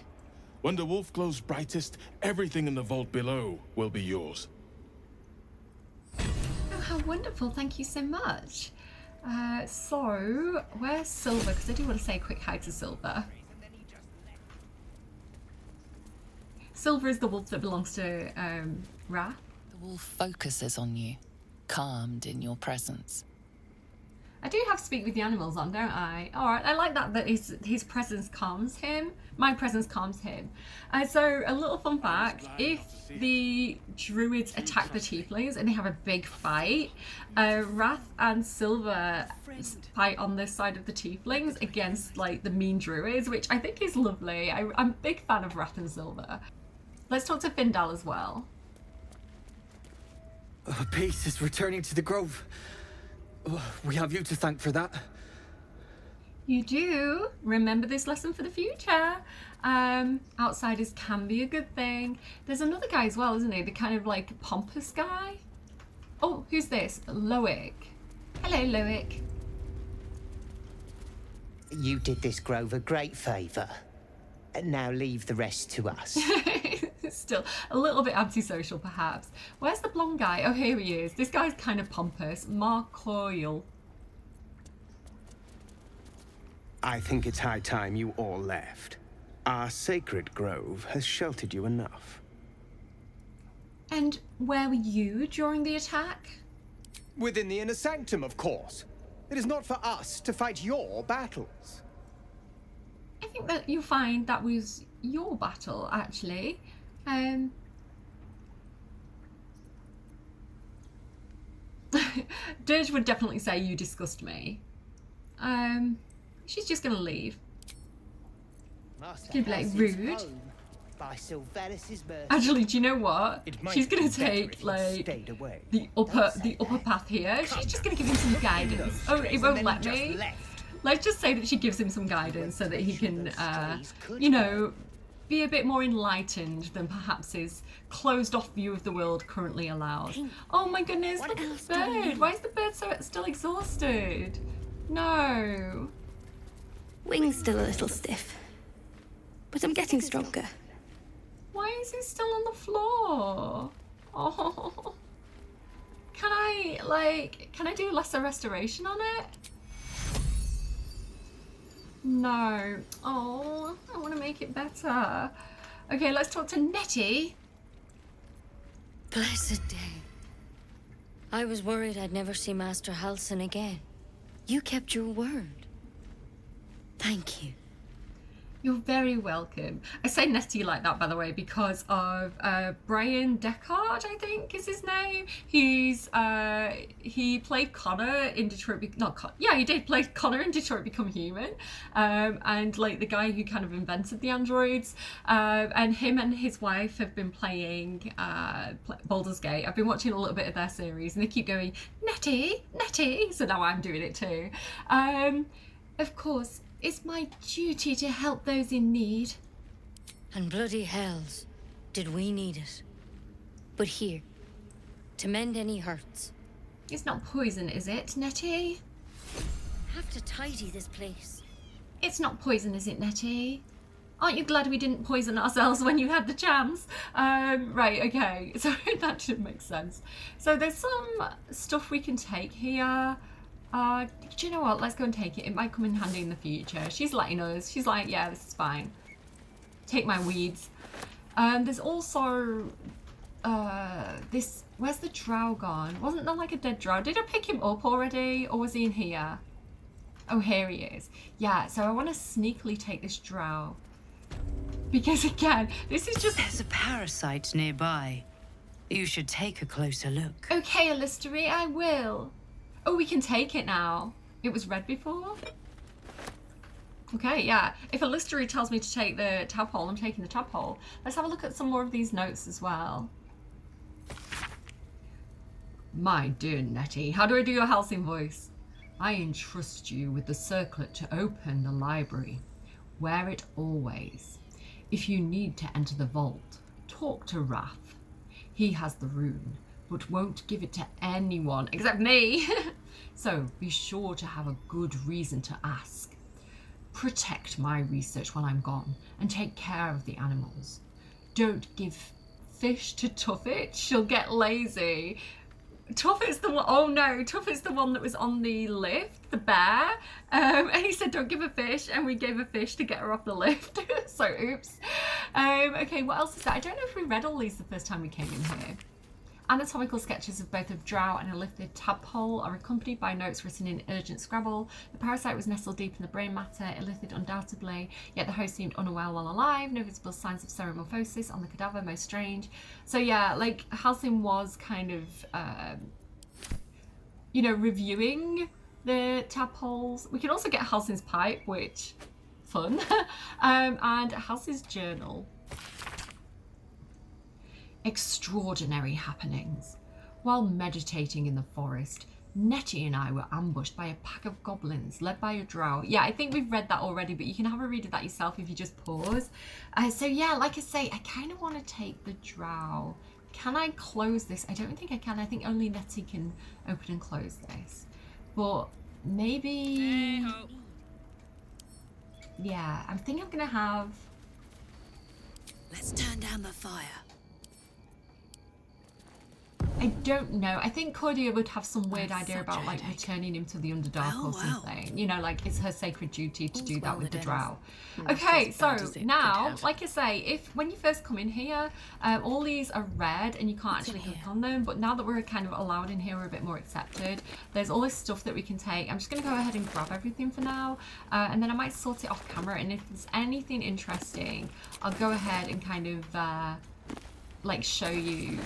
When the wolf glows brightest, everything in the vault below will be yours. Oh, how wonderful. Thank you so much. So, where's Silver? Because I do want to say a quick hi to Silver. Silver is the wolf that belongs to Wrath. The wolf focuses on you, calmed in your presence. I do have Speak with the Animals on, don't I? Alright, I like that his presence calms him. My presence calms him. So, a little fun fact, if the druids attack the tieflings and they have a big fight, Wrath and Silver fight on this side of the tieflings against, like, the mean druids, which I think is lovely. I'm a big fan of Wrath and Silver. Let's talk to Findal as well. Peace is returning to the grove. We have you to thank for that. You do. Remember this lesson for the future. Outsiders can be a good thing. There's another guy as well, isn't he? The kind of like pompous guy. Oh, who's this? Loic. Hello, Loic. You did this grove a great favour. Now leave the rest to us. Still a little bit antisocial, perhaps. Where's the blonde guy? Oh, here he is. This guy's kind of pompous. Mark Coyle. I think it's high time you all left. Our sacred grove has sheltered you enough. And where were you during the attack? Within the inner sanctum, of course. It is not for us to fight your battles. I think that you'll find that was your battle, actually. Dirge would definitely say you disgust me. She's just gonna leave. She's gonna be like, rude. Actually, do you know what? She's gonna take like the upper path here. She's just gonna give him some guidance. Oh, it won't let me. Let's just say that she gives him some guidance so that he can, you know, be a bit more enlightened than perhaps his closed-off view of the world currently allows. Oh my goodness, look at the bird. Why is the bird still exhausted? No. Wings still a little stiff, but I'm getting stronger. Why is he still on the floor? Oh. Can I do lesser restoration on it? No. Oh, I want to make it better. Okay, let's talk to Nettie. Blessed day. I was worried I'd never see Master Halsin again. You kept your word. Thank you. You're very welcome. I say Nettie like that, by the way, because of Brian Deckard, I think is his name. He played Connor in Detroit. He did play Connor in Detroit Become Human, and like the guy who kind of invented the androids. And him and his wife have been playing Baldur's Gate. I've been watching a little bit of their series, and they keep going Nettie, Nettie. So now I'm doing it too. Of course. It's my duty to help those in need. And bloody hells, did we need it. But here, to mend any hurts. It's not poison, is it, Nettie? Have to tidy this place. It's not poison, is it, Nettie? Aren't you glad we didn't poison ourselves when you had the chance? Right, okay, so that didn't make sense. So there's some stuff we can take here. Do you know what? Let's go and take it. It might come in handy in the future. She's letting us. She's like, yeah, this is fine. Take my weeds. There's also this. Where's the drow gone? Wasn't there like a dead drow? Did I pick him up already, or was he in here? Oh, here he is. Yeah. So I want to sneakily take this drow because again, this is just. There's a parasite nearby. You should take a closer look. Okay, Alistair, I will. Oh, we can take it now. It was red before? Okay, yeah. If Alistair tells me to take the tadpole, I'm taking the tadpole. Let's have a look at some more of these notes as well. My dear Nettie, how do I do your Halsin voice? I entrust you with the circlet to open the library. Wear it always. If you need to enter the vault, talk to Wrath. He has the rune, but won't give it to anyone except me. So be sure to have a good reason to ask. Protect my research while I'm gone and take care of the animals. Don't give fish to Tuffet, she'll get lazy. Tuffet's the one, oh no, Tuffet's the one that was on the lift, the bear. And he said don't give a fish, and we gave a fish to get her off the lift. So oops. Okay, what else is that? I don't know if we read all these the first time we came in here. Anatomical sketches of both of drow and a lifted tadpole are accompanied by notes written in urgent scrabble. The parasite was nestled deep in the brain matter, illithid undoubtedly, yet the host seemed unaware while alive. No visible signs of seromorphosis on the cadaver, most strange. So yeah, like Halsin was kind of, you know, reviewing the tadpoles. We can also get Halsin's pipe, which, fun, and Halsin's journal. Extraordinary happenings. While meditating in the forest, Nettie and I were ambushed by a pack of goblins led by a drow. Yeah, I think we've read that already, but you can have a read of that yourself if you just pause. So yeah, like I say, I kind of want to take the drow. Can I close this? I don't think I can. I think only Nettie can open and close this. But maybe... Yeah, I think I'm going to have... Let's turn down the fire. I don't know. I think Cordia would have some weird idea about like returning him to the Underdark or something. You know, like it's her sacred duty to do that with the drow. Okay, so now, like I say, if when you first come in here, all these are red and you can't actually click on them. But now that we're kind of allowed in here, we're a bit more accepted. There's all this stuff that we can take. I'm just going to go ahead and grab everything for now, and then I might sort it off camera. And if there's anything interesting, I'll go ahead and kind of like show you.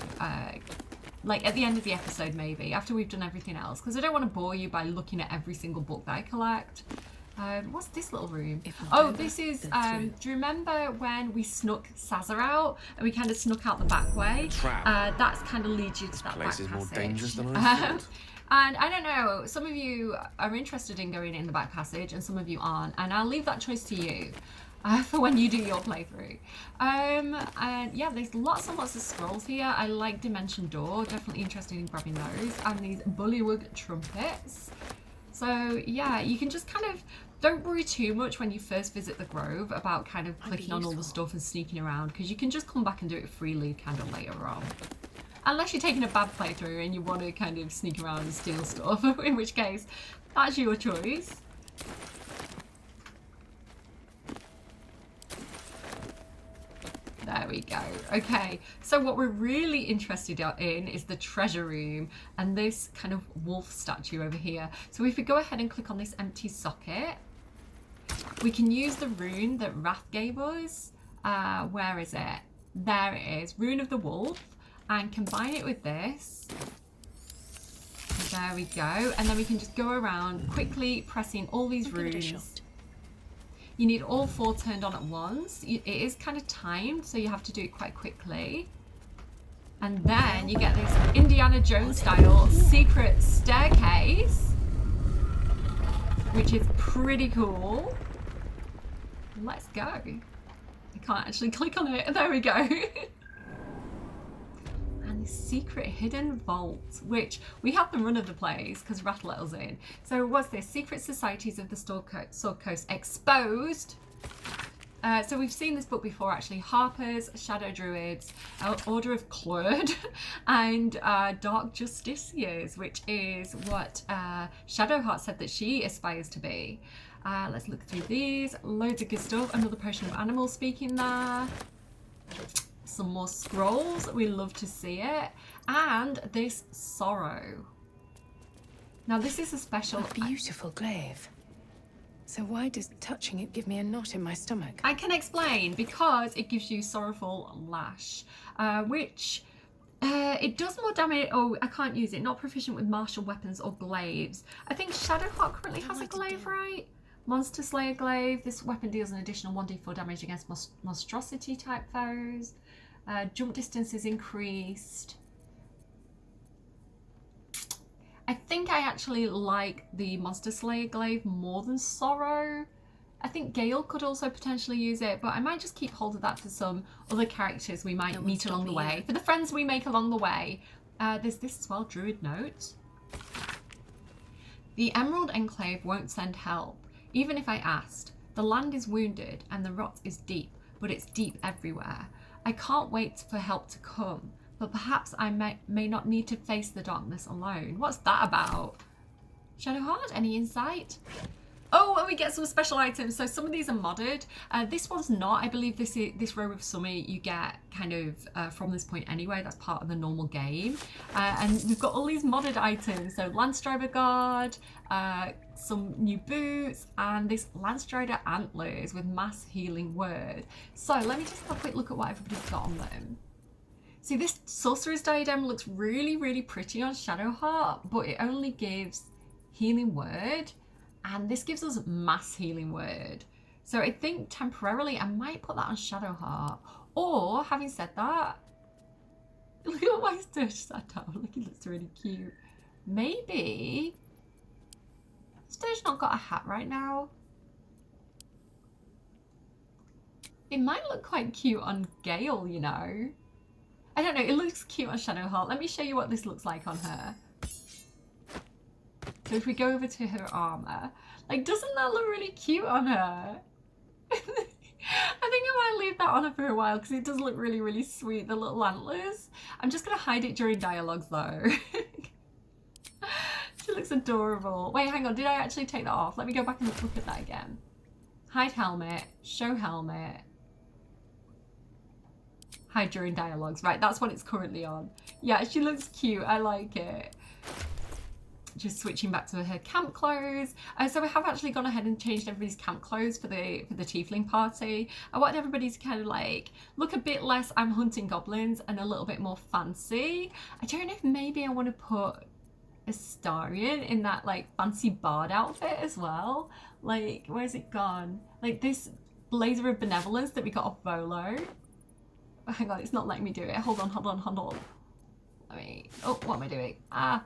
Like at the end of the episode maybe, after we've done everything else, because I don't want to bore you by looking at every single book that I collect. What's this little room? Oh, this is, do you remember when we snuck Sazza out and we kind of snuck out the back way? That's kind of leads you to that back passage. This place is more dangerous than I thought. And I don't know, some of you are interested in going in the back passage and some of you aren't, and I'll leave that choice to you. For when you do your playthrough. And yeah, there's lots and lots of scrolls here. I like Dimension Door, definitely interested in grabbing those. And these Bullywug trumpets. So yeah, you can just kind of, don't worry too much when you first visit the Grove about kind of clicking on all the stuff and sneaking around, because you can just come back and do it freely kind of later on. Unless you're taking a bad playthrough and you want to kind of sneak around and steal stuff, in which case, that's your choice. There we go. Okay, so what we're really interested in is the treasure room and this kind of wolf statue over here. So if we go ahead and click on this empty socket, we can use the rune that Wrath gave us. Where is it? There it is, Rune of the Wolf, and combine it with this. There we go, and then we can just go around quickly pressing all these runes. You need all 4 turned on at once. It is kind of timed, so you have to do it quite quickly. And then you get this Indiana Jones style secret staircase, which is pretty cool. Let's go. I can't actually click on it. There we go. And the secret hidden vault, which we have the run of the place because Wrath let us in. So what's this? Secret Societies of the Sword Coast Exposed. So we've seen this book before actually. Harpers, Shadow Druids, Order of Clerd, and Dark Justiciars, which is what Shadowheart said that she aspires to be. Let's look through these. Loads of good stuff. Another potion of animal speaking there. Some more scrolls, we love to see it, and this sorrow. Now this is a special, a beautiful glaive. So why does touching it give me a knot in my stomach? I can explain, because it gives you sorrowful lash, which it does more damage. Oh, I can't use it. Not proficient with martial weapons or glaives. I think Shadowheart currently has a glaive, right? Monster Slayer glaive. This weapon deals an additional 1d4 damage against monstrosity type foes. Jump distance is increased. I think I actually like the Monster Slayer glaive more than Sorrow. I think Gale could also potentially use it, but I might just keep hold of that for some other characters we might meet along the way. For the friends we make along the way. There's this as well, Druid Note. The Emerald Enclave won't send help, even if I asked. The land is wounded and the rot is deep, but it's deep everywhere. I can't wait for help to come, but perhaps I may not need to face the darkness alone. What's that about? Shadowheart, any insight? Oh, and we get some special items. So some of these are modded. This one's not. I believe this Robe of Summit you get kind of from this point anyway. That's part of the normal game. And we've got all these modded items. So Landstrider Guard, some new boots, and this Landstrider Antlers with Mass Healing Word. So let me just have a quick look at what everybody's got on them. See, this Sorcerer's Diadem looks really, really pretty on Shadowheart, but it only gives Healing Word. And this gives us Mass Healing Word. So I think temporarily I might put that on Shadowheart. Or, having said that, look at my Sturge sat down. Look, he looks really cute. Maybe Sturge not got a hat right now. It might look quite cute on Gale, you know. I don't know, it looks cute on Shadowheart. Let me show you what this looks like on her. So if we go over to her armor, like, doesn't that look really cute on her? I think I might leave that on her for a while because it does look really, really sweet, the little antlers. I'm just going to hide it during dialogues though. She looks adorable. Wait, hang on, did I actually take that off? Let me go back and look at that again. Hide helmet, show helmet. Hide during dialogues. Right, that's what it's currently on. Yeah, she looks cute. I like it. Just switching back to her camp clothes. So we have actually gone ahead and changed everybody's camp clothes for the tiefling party. I want everybody to kind of like look a bit less I'm hunting goblins and a little bit more fancy. I don't know if maybe I want to put Astarion in that like fancy bard outfit as well. Like, where's it gone? Like this blazer of benevolence that we got off Volo. Oh, hang on, it's not letting me do it. Hold on, hold on, hold on. Let me, oh, what am I doing? Ah.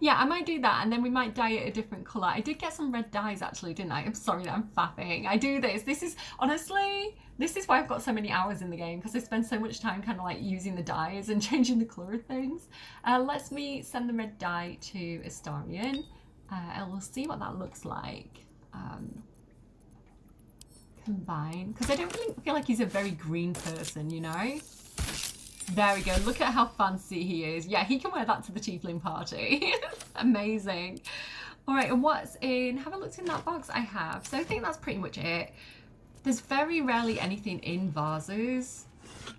Yeah, I might do that, and then we might dye it a different colour. I did get some red dyes actually, didn't I? I'm sorry that I'm faffing. I do this. This is, honestly, this is why I've got so many hours in the game, because I spend so much time kind of like using the dyes and changing the colour of things. Let me send the red dye to Astarion, and we'll see what that looks like. Combine, because I don't really feel like he's a very green person, you know? There we go. Look at how fancy he is. Yeah, he can wear that to the tiefling party. Amazing. All right, and what's in... Have I looked in that box? I have. So I think that's pretty much it. There's very rarely anything in vases.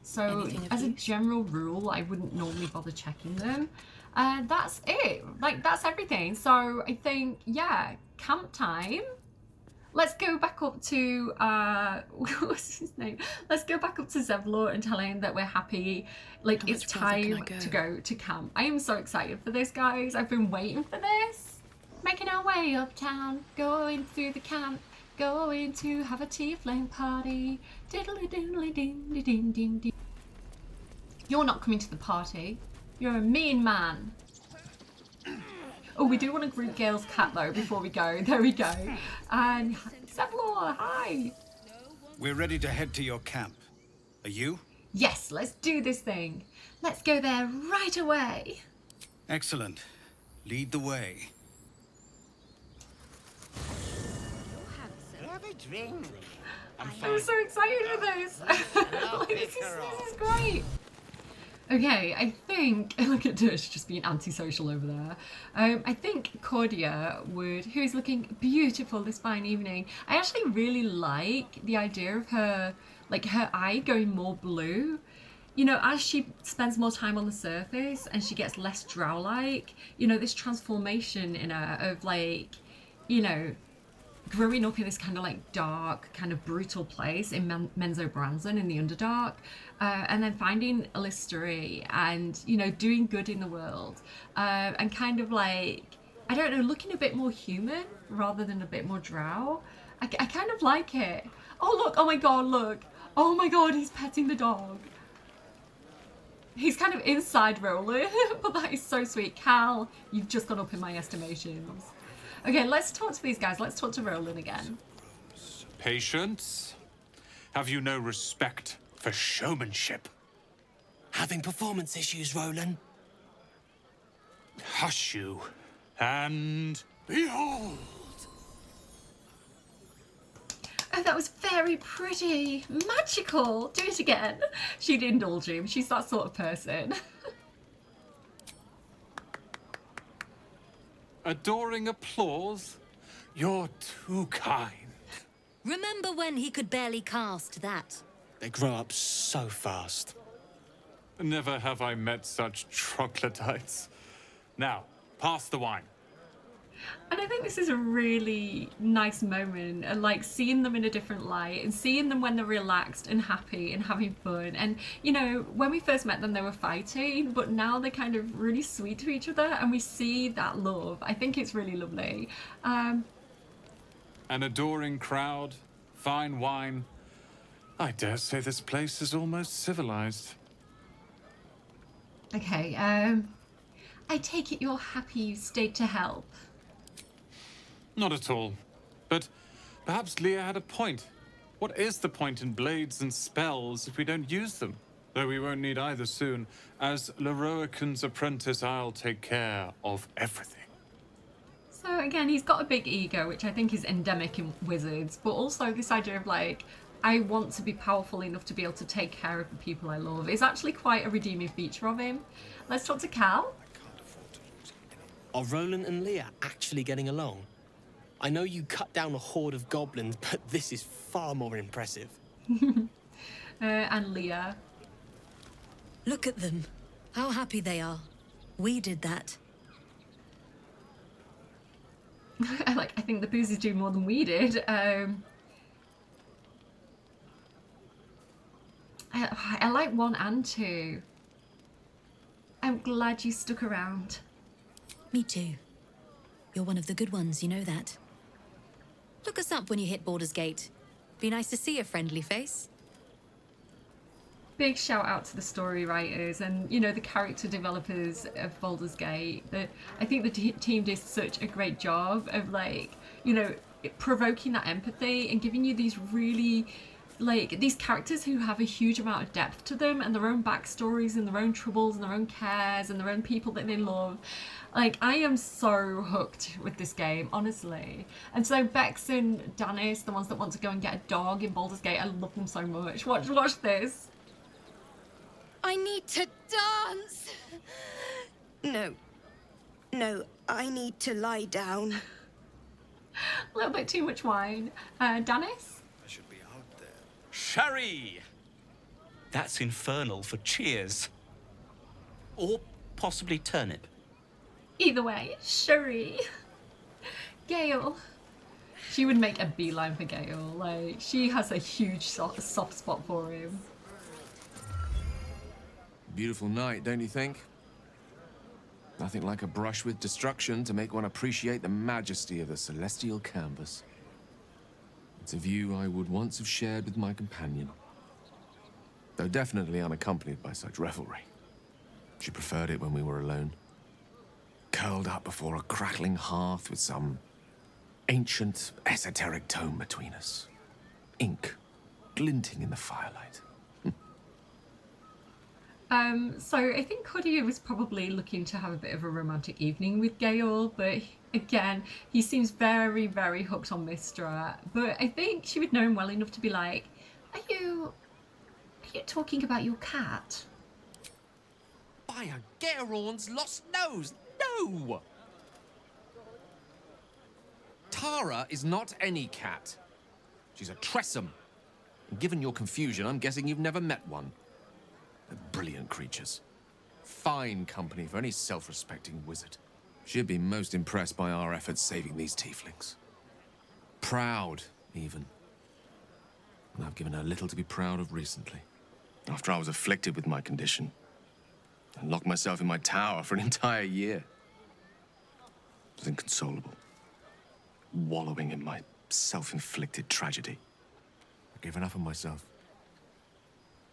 So as a general rule, I wouldn't normally bother checking them. That's it. Like, that's everything. So I think, yeah, camp time. Let's go back up to, what's his name? Let's go back up to Zevlor and tell him that we're happy. Like, it's time to go to camp. I am so excited for this, guys. I've been waiting for this. Making our way uptown, going through the camp, going to have a tiefling party. Diddly diddly ding ding ding ding. You're not coming to the party. You're a mean man. Oh, we do want to group Gale's cat though before we go. There we go. And Zevlor, hi. We're ready to head to your camp. Are you? Yes, let's do this thing. Let's go there right away. Excellent. Lead the way. Have a drink. I'm so excited for this. Like, this is great. Okay, I think, look at Dush just being antisocial over there. I think Cordia would, who's looking beautiful this fine evening. I actually really like the idea of her, like her eye going more blue. You know, as she spends more time on the surface and she gets less drow-like, you know, this transformation in her of like, you know, growing up in this kind of like dark, kind of brutal place in Menzo Branson in the Underdark, and then finding Alistair and, you know, doing good in the world, and kind of like, I don't know, looking a bit more human rather than a bit more drow. I kind of like it. Oh look, oh my god, look. Oh my god, he's petting the dog. He's kind of inside Roland, but that is so sweet. Cal, you've just gone up in my estimations. Okay, let's talk to these guys. Let's talk to Roland again. Patience? Have you no respect for showmanship? Having performance issues, Roland? Hush you, and behold! Oh, that was very pretty. Magical. Do it again. She'd indulge him. She's that sort of person. Adoring applause? You're too kind. Remember when he could barely cast that? They grow up so fast. Never have I met such troglodytes. Now, pass the wine. And I think this is a really nice moment, and like seeing them in a different light and seeing them when they're relaxed and happy and having fun. And you know, when we first met them they were fighting, but now they're kind of really sweet to each other and we see that love. I think it's really lovely. An adoring crowd, fine wine. I dare say this place is almost civilized. Okay, I take it you're happy you stayed to help. Not at all. But perhaps Leah had a point. What is the point in blades and spells if we don't use them? Though we won't need either soon. As Leroican's apprentice, I'll take care of everything. So again, he's got a big ego, which I think is endemic in wizards, but also this idea of like, I want to be powerful enough to be able to take care of the people I love is actually quite a redeeming feature of him. Let's talk to Cal. Are Roland and Leah actually getting along? I know you cut down a horde of goblins, but this is far more impressive. And Leah. Look at them. How happy they are. We did that. I think the boozers do more than we did. I like 1 and 2. I'm glad you stuck around. Me too. You're one of the good ones, you know that. Look us up when you hit Baldur's Gate. Be nice to see a friendly face. big shout out to the story writers and, you know, the character developers of Baldur's Gate. I think the team did such a great job of, like, you know, provoking that empathy and giving you these really, like, these characters who have a huge amount of depth to them and their own backstories and their own troubles and their own cares and their own people that they love. Like, I am so hooked with this game, honestly. And so Bex and Danis, the ones that want to go and get a dog in Baldur's Gate, I love them so much. Watch this. I need to dance! No, I need to lie down. A little bit too much wine. Danis? Sherry! That's infernal for cheers. Or possibly turnip. Either way, Sherry. Gale. She would make a beeline for Gale. Like, she has a huge soft spot for him. Beautiful night, don't you think? Nothing like a brush with destruction to make one appreciate the majesty of the celestial canvas. It's a view I would once have shared with my companion, though definitely unaccompanied by such revelry. She preferred it when we were alone, curled up before a crackling hearth with some ancient, esoteric tome between us, ink glinting in the firelight. So I think Cordia was probably looking to have a bit of a romantic evening with Gale, but again, he seems very, very hooked on Mistra. But I think she would know him well enough to be like, are you talking about your cat? By a Garon's lost nose! No! Tara is not any cat. She's a Tressum. And given your confusion, I'm guessing you've never met one. They're brilliant creatures. Fine company for any self-respecting wizard. She'd be most impressed by our efforts saving these tieflings. Proud, even. And I've given her little to be proud of recently. After I was afflicted with my condition, I locked myself in my tower for an entire year. I was inconsolable, wallowing in my self-inflicted tragedy. I gave enough of myself,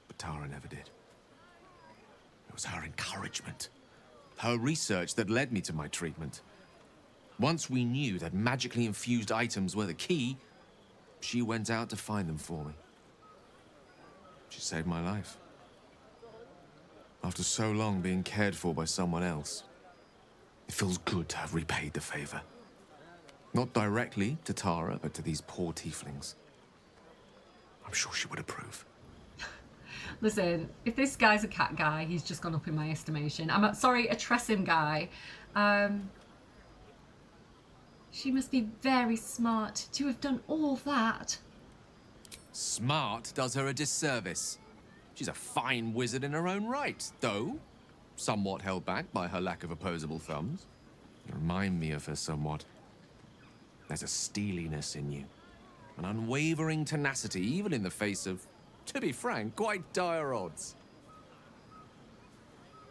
but Tara never did. It was her encouragement, her research that led me to my treatment. Once we knew that magically infused items were the key, she went out to find them for me. She saved my life. After so long being cared for by someone else, it feels good to have repaid the favor. Not directly to Tara, but to these poor tieflings. I'm sure she would approve. Listen, if this guy's a cat guy, he's just gone up in my estimation. Sorry, a Tressum guy. She must be very smart to have done all that. Smart does her a disservice. She's a fine wizard in her own right, though somewhat held back by her lack of opposable thumbs. You remind me of her somewhat. There's a steeliness in you. An unwavering tenacity, even in the face of, to be frank, quite dire odds.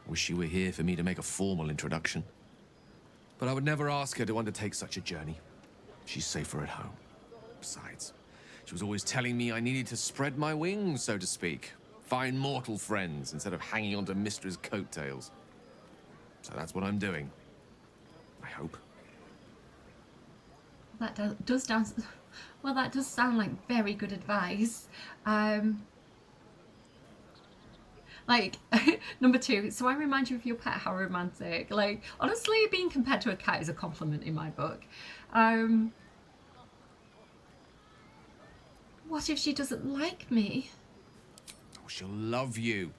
Wish she were here for me to make a formal introduction. But I would never ask her to undertake such a journey. She's safer at home. Besides, she was always telling me I needed to spread my wings, so to speak. Find mortal friends instead of hanging onto Mistra's coattails. So that's what I'm doing. I hope. That does sound like very good advice. Like, number 2, so I remind you of your pet, how romantic. Like, honestly, being compared to a cat is a compliment in my book. What if she doesn't like me? Oh, she'll love you.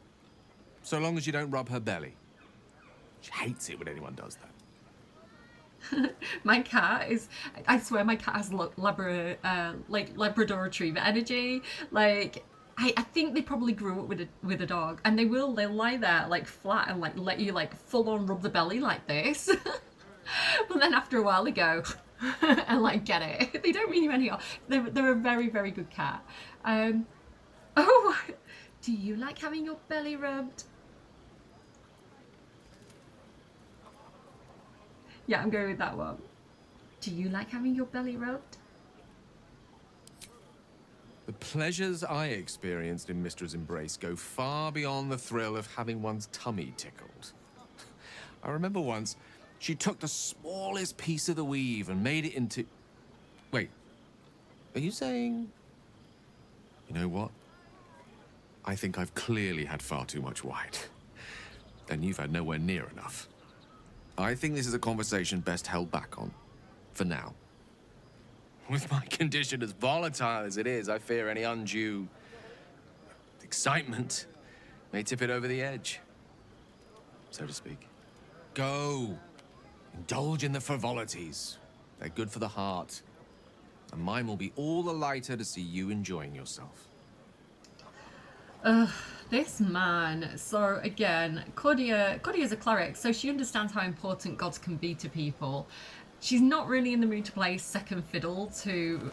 So long as you don't rub her belly. She hates it when anyone does that. My cat is, I swear my cat has Labrador Retriever energy. Like, I think they probably grew up with a dog, and they'll lie there like flat and like let you like full on rub the belly like this. But then after a while they go and like get it. They don't mean you any harm. They're a very, very good cat. Oh, do you like having your belly rubbed? Yeah, I'm going with that one. Do you like having your belly rubbed? The pleasures I experienced in Mistra's embrace go far beyond the thrill of having one's tummy tickled. I remember once, she took the smallest piece of the weave and made it into... Wait, are you saying... You know what? I think I've clearly had far too much wine. Then you've had nowhere near enough. I think this is a conversation best held back on. For now. With my condition as volatile as it is, I fear any undue excitement may tip it over the edge, so to speak. Go. Indulge in the frivolities. They're good for the heart. And mine will be all the lighter to see you enjoying yourself. This man. So again, Claudia's a cleric, so she understands how important gods can be to people. She's not really in the mood to play second fiddle to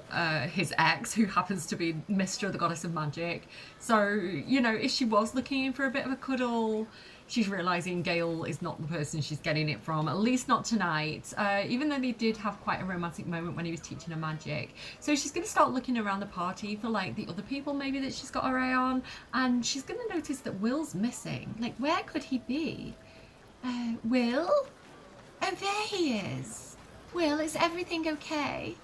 his ex, who happens to be Mistra, the goddess of magic. So, you know, if she was looking for a bit of a cuddle, she's realising Gale is not the person she's getting it from, at least not tonight, even though they did have quite a romantic moment when he was teaching her magic. So she's going to start looking around the party for, like, the other people maybe that she's got her eye on, and she's going to notice that Will's missing. Like, where could he be? Will? Oh, there he is. Will, is everything okay?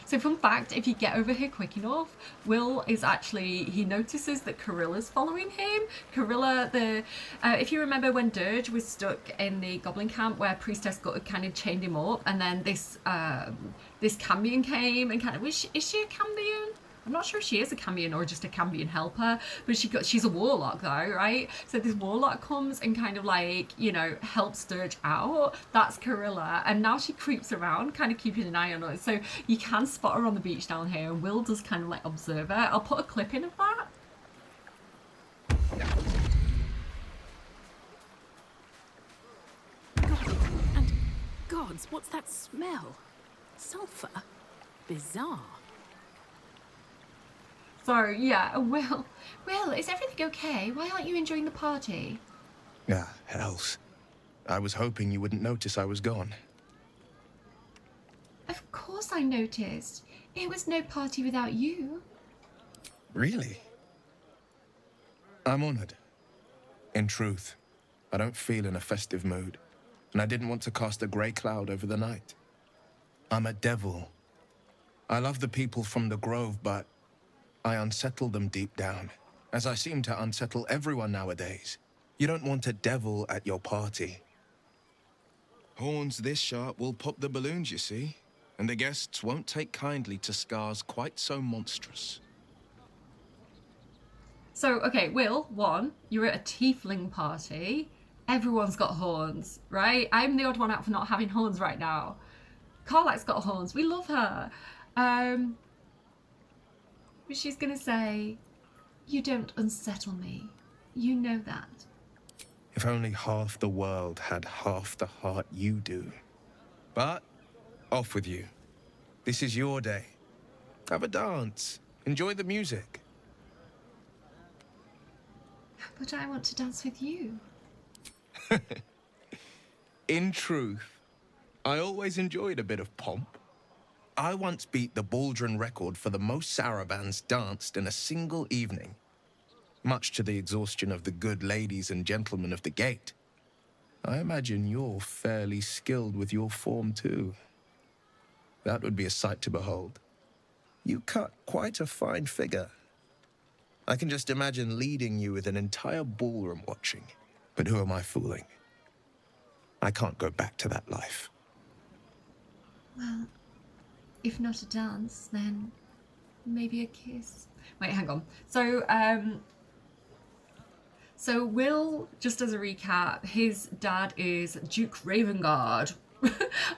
So fun fact, if you get over here quick enough, Will is actually, he notices that Carilla's following him. Carilla, if you remember when Dirge was stuck in the goblin camp where Priestess Gut kind of chained him up, and then this Cambion came and kind of, is she a Cambion? I'm not sure if she is a Cambion or just a Cambion helper, but she's a warlock though, right? So this warlock comes and kind of like, you know, helps Dirge out. That's Carilla, and now she creeps around, kind of keeping an eye on her. So you can spot her on the beach down here, and Will does kind of like observe her. I'll put a clip in of that. And gods, what's that smell? Sulfur? Bizarre. So yeah, Will, is everything okay? Why aren't you enjoying the party? Ah, hells. I was hoping you wouldn't notice I was gone. Of course I noticed. It was no party without you. Really? I'm honored. In truth, I don't feel in a festive mood, and I didn't want to cast a grey cloud over the night. I'm a devil. I love the people from the Grove, but I unsettle them deep down, as I seem to unsettle everyone nowadays. You don't want a devil at your party. Horns this sharp will pop the balloons, you see, and the guests won't take kindly to scars quite so monstrous. So, okay, Will, one, you're at a tiefling party. Everyone's got horns, right? I'm the odd one out for not having horns right now. Carlack's got horns. We love her. But she's gonna say, you don't unsettle me. You know that. If only half the world had half the heart you do. But, off with you. This is your day. Have a dance. Enjoy the music. But I want to dance with you. In truth, I always enjoyed a bit of pomp. I once beat the Baldrin record for the most sarabands danced in a single evening, much to the exhaustion of the good ladies and gentlemen of the gate. I imagine you're fairly skilled with your form too. That would be a sight to behold. You cut quite a fine figure. I can just imagine leading you with an entire ballroom watching. But who am I fooling? I can't go back to that life. Well, if not a dance, then maybe a kiss. Wait, hang on. So Will, just as a recap, his dad is Duke Ravengard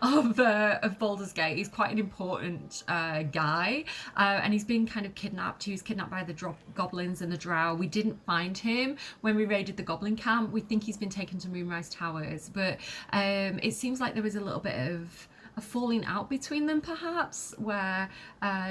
of Baldur's Gate. He's quite an important guy, and he's been kind of kidnapped. He was kidnapped by the goblins and the drow. We didn't find him when we raided the goblin camp. We think he's been taken to Moonrise Towers, but it seems like there was a little bit of a falling out between them, perhaps, where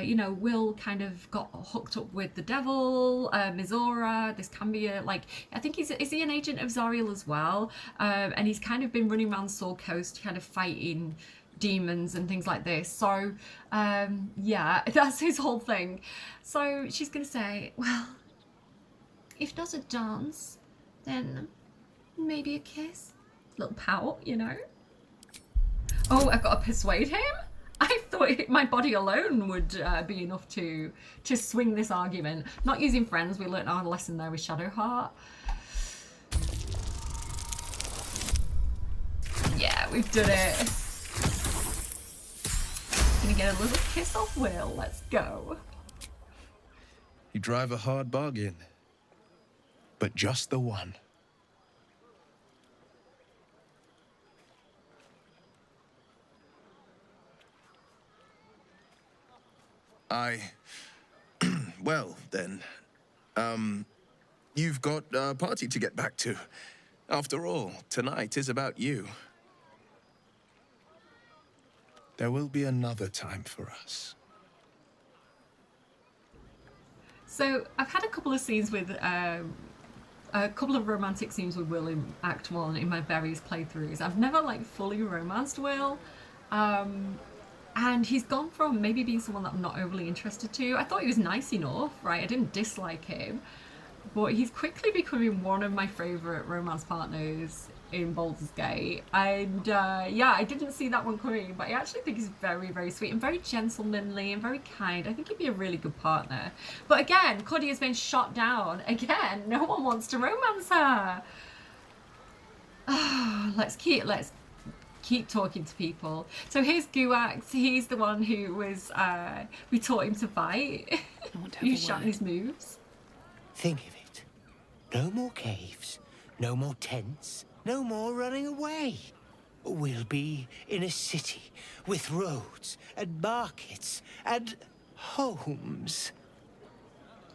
you know, Will kind of got hooked up with the devil, Mizora. This can be a, like, I think is he an agent of Zariel as well? And he's kind of been running around Soul Coast, kind of fighting demons and things like this. So, yeah, that's his whole thing. So she's going to say, well, if not a dance, then maybe a kiss. Little pout, you know. Oh, I've got to persuade him? I thought my body alone would be enough to swing this argument. Not using friends, we learnt our lesson there with Shadowheart. Yeah, we've done it. Gonna get a little kiss off Will. Let's go. You drive a hard bargain, but just the one. Well, then. You've got a party to get back to. After all, tonight is about you. There will be another time for us. So I've had a couple of scenes with a couple of romantic scenes with Will in Act 1 in my various playthroughs. I've never like fully romanced Will, and he's gone from maybe being someone that I'm not overly interested to. I thought he was nice enough, right? I didn't dislike him, but he's quickly becoming one of my favourite romance partners in Baldur's Gate. And yeah, I didn't see that one coming, but I actually think he's very, very sweet and very gentlemanly and very kind. I think he'd be a really good partner. But again, Cuddy has been shot down. Again, no one wants to romance her. Let's keep talking to people. So here's Guax. He's the one who was we taught him to fight. Who shot his moves. Think of it. No more caves, no more tents, no more running away. We'll be in a city with roads and markets and homes.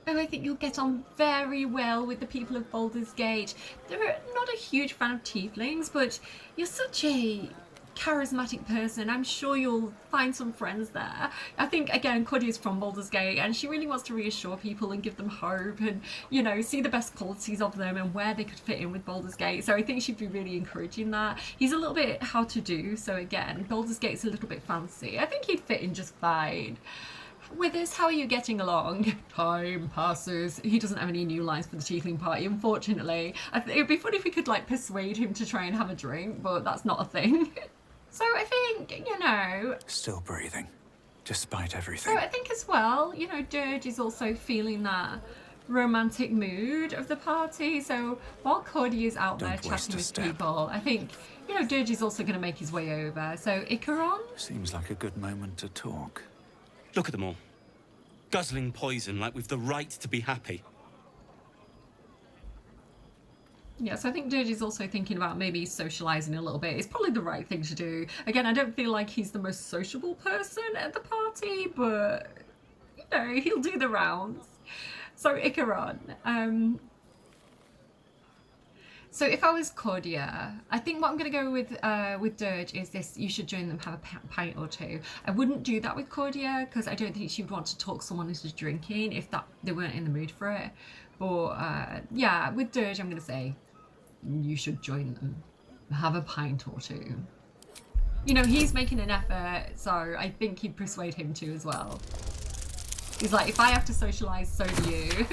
Oh, I think you'll get on very well with the people of Baldur's Gate. They're not a huge fan of tieflings, but you're such a charismatic person. I'm sure you'll find some friends there. I think, again, Cuddy is from Baldur's Gate, and she really wants to reassure people and give them hope and, you know, see the best qualities of them and where they could fit in with Baldur's Gate. So I think she'd be really encouraging that. He's a little bit how to do, so again, Baldur's Gate's a little bit fancy. I think he'd fit in just fine. Withers, how are you getting along? Time passes. He doesn't have any new lines for the Tiefling party, unfortunately. It would be funny if we could, like, persuade him to try and have a drink, but that's not a thing. So I think, you know... Still breathing, despite everything. So I think as well, you know, Dirge is also feeling that romantic mood of the party. So while Cuddy is out there chatting with people, I think, you know, Dirge is also going to make his way over. So Icaron? Seems like a good moment to talk. Look at them all. Guzzling poison like we've the right to be happy. Yeah, so I think Dirge is also thinking about maybe socialising a little bit. It's probably the right thing to do. Again, I don't feel like he's the most sociable person at the party, but, you know, he'll do the rounds. So Icaron. So if I was Cordia, I think what I'm going to go with Dirge is this: you should join them, have a pint or two. I wouldn't do that with Cordia because I don't think she would want to talk someone into drinking if they weren't in the mood for it. But yeah, with Dirge, I'm going to say you should join them, have a pint or two. You know, he's making an effort, so I think he'd persuade him to as well. He's like, if I have to socialise, so do you.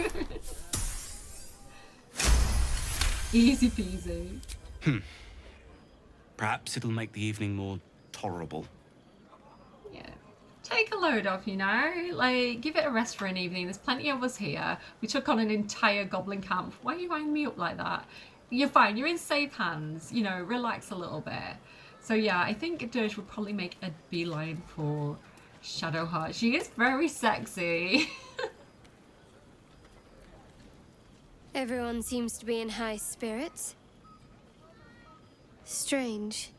Easy peasy. Perhaps it'll make the evening more tolerable. Yeah. Take a load off, you know? Like, give it a rest for an evening. There's plenty of us here. We took on an entire goblin camp. Why are you winding me up like that? You're fine. You're in safe hands. You know, relax a little bit. So yeah, I think Dirge would probably make a beeline for Shadowheart. She is very sexy. Everyone seems to be in high spirits. Strange.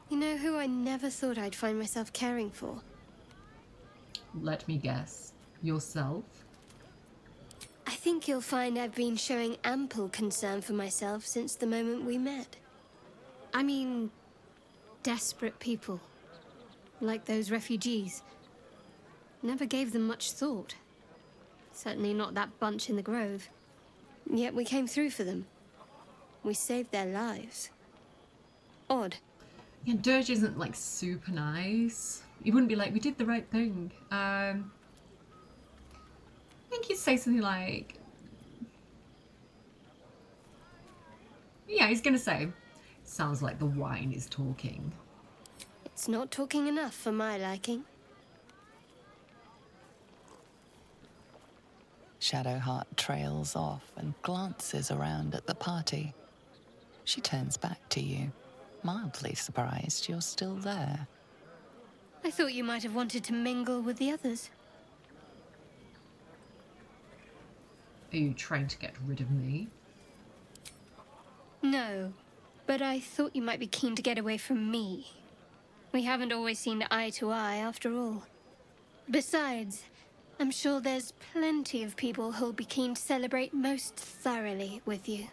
You know who I never thought I'd find myself caring for? Let me guess. Yourself? I think you'll find I've been showing ample concern for myself since the moment we met. I mean, desperate people. Like those refugees. Never gave them much thought. Certainly not that bunch in the grove. Yet we came through for them. We saved their lives. Odd. Yeah, Dirge isn't like super nice. He wouldn't be like, we did the right thing. I think he'd say something like, yeah, he's gonna say, sounds like the wine is talking. It's not talking enough for my liking. Shadowheart trails off and glances around at the party. She turns back to you, mildly surprised you're still there. I thought you might have wanted to mingle with the others. Are you trying to get rid of me? No, but I thought you might be keen to get away from me. We haven't always seen eye to eye after all. Besides, I'm sure there's plenty of people who'll be keen to celebrate most thoroughly with you.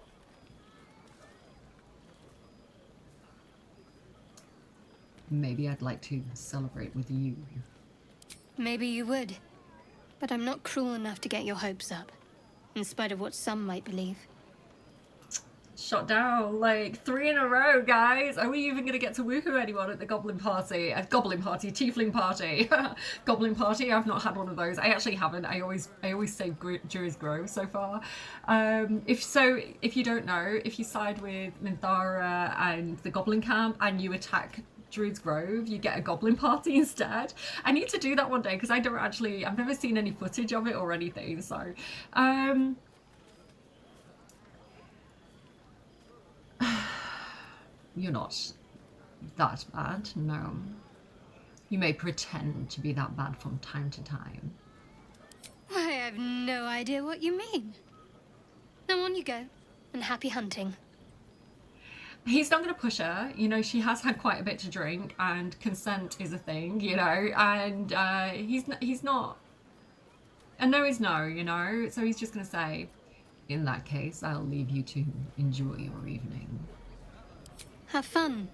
Maybe I'd like to celebrate with you. Maybe you would, but I'm not cruel enough to get your hopes up, in spite of what some might believe. Shot down, like 3 in a row, guys. Are we even gonna get to woohoo anyone at the Goblin Party? Goblin Party, Tiefling Party. Goblin Party, I've not had one of those. I actually haven't. I always save Druid's Grove so far. If you don't know, if you side with Minthara and the Goblin Camp and you attack Druid's Grove, you get a Goblin Party instead. I need to do that one day because I've never seen any footage of it or anything, so you're not that bad, no. You may pretend to be that bad from time to time. I have no idea what you mean. Now on you go, and happy hunting. He's not going to push her, you know, she has had quite a bit to drink, and consent is a thing, you know, and he's not, and no is no, you know, so he's just going to say, in that case, I'll leave you to enjoy your evening. Have fun,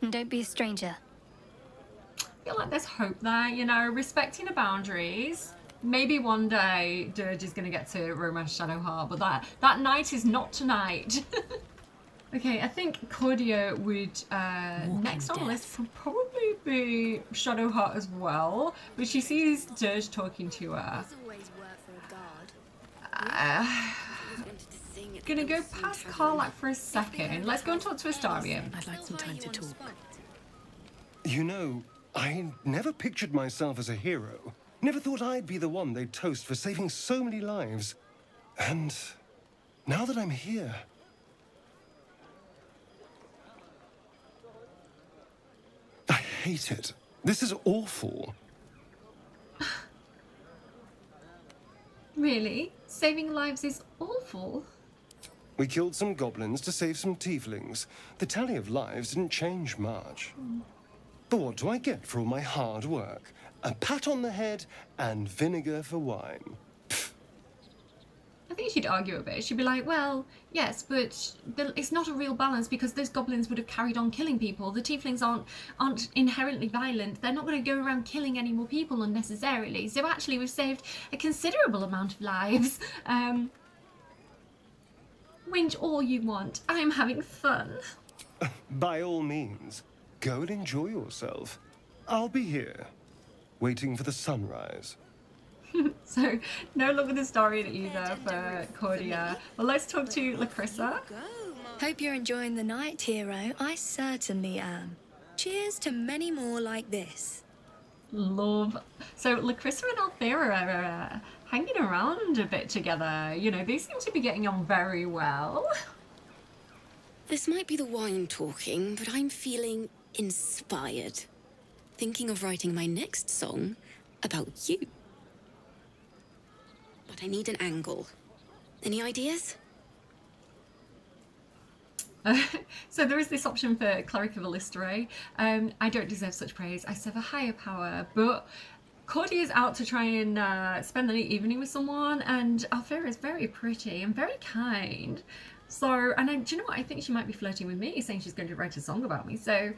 and don't be a stranger. I feel like there's hope there, you know, respecting the boundaries. Maybe one day Dirge is going to get to romance Shadowheart, but that night is not tonight. Okay, I think Cordia would, next on the list would probably be Shadowheart as well, but she sees Dirge talking to her. Gonna go past Karlach for a second. Let's go and talk to Astarion. I'd like some time to talk. You know, I never pictured myself as a hero. Never thought I'd be the one they'd toast for saving so many lives. And now that I'm here, I hate it. This is awful. Really? Saving lives is awful? We killed some goblins to save some tieflings. The tally of lives didn't change much. But what do I get for all my hard work? A pat on the head and vinegar for wine. I think she'd argue a bit. She'd be like, well, yes, but it's not a real balance because those goblins would have carried on killing people. The tieflings aren't inherently violent. They're not going to go around killing any more people unnecessarily. So actually we've saved a considerable amount of lives. Whinge all you want. I'm having fun. By all means, go and enjoy yourself. I'll be here, waiting for the sunrise. So, no longer the story either for Cordia. Well, let's talk to Lacrissa. Hope you're enjoying the night, hero. I certainly am. Cheers to many more like this. Love. So, Lacrissa and Althea are hanging around a bit together. You know, they seem to be getting on very well. This might be the wine talking, but I'm feeling inspired. Thinking of writing my next song about you. But I need an angle. Any ideas? So there is this option for Cleric of Illustray. I don't deserve such praise. I serve a higher power, but Cordia is out to try and spend the evening with someone, and Althea is very pretty and very kind. So, and do you know what? I think she might be flirting with me, saying she's going to write a song about me. So,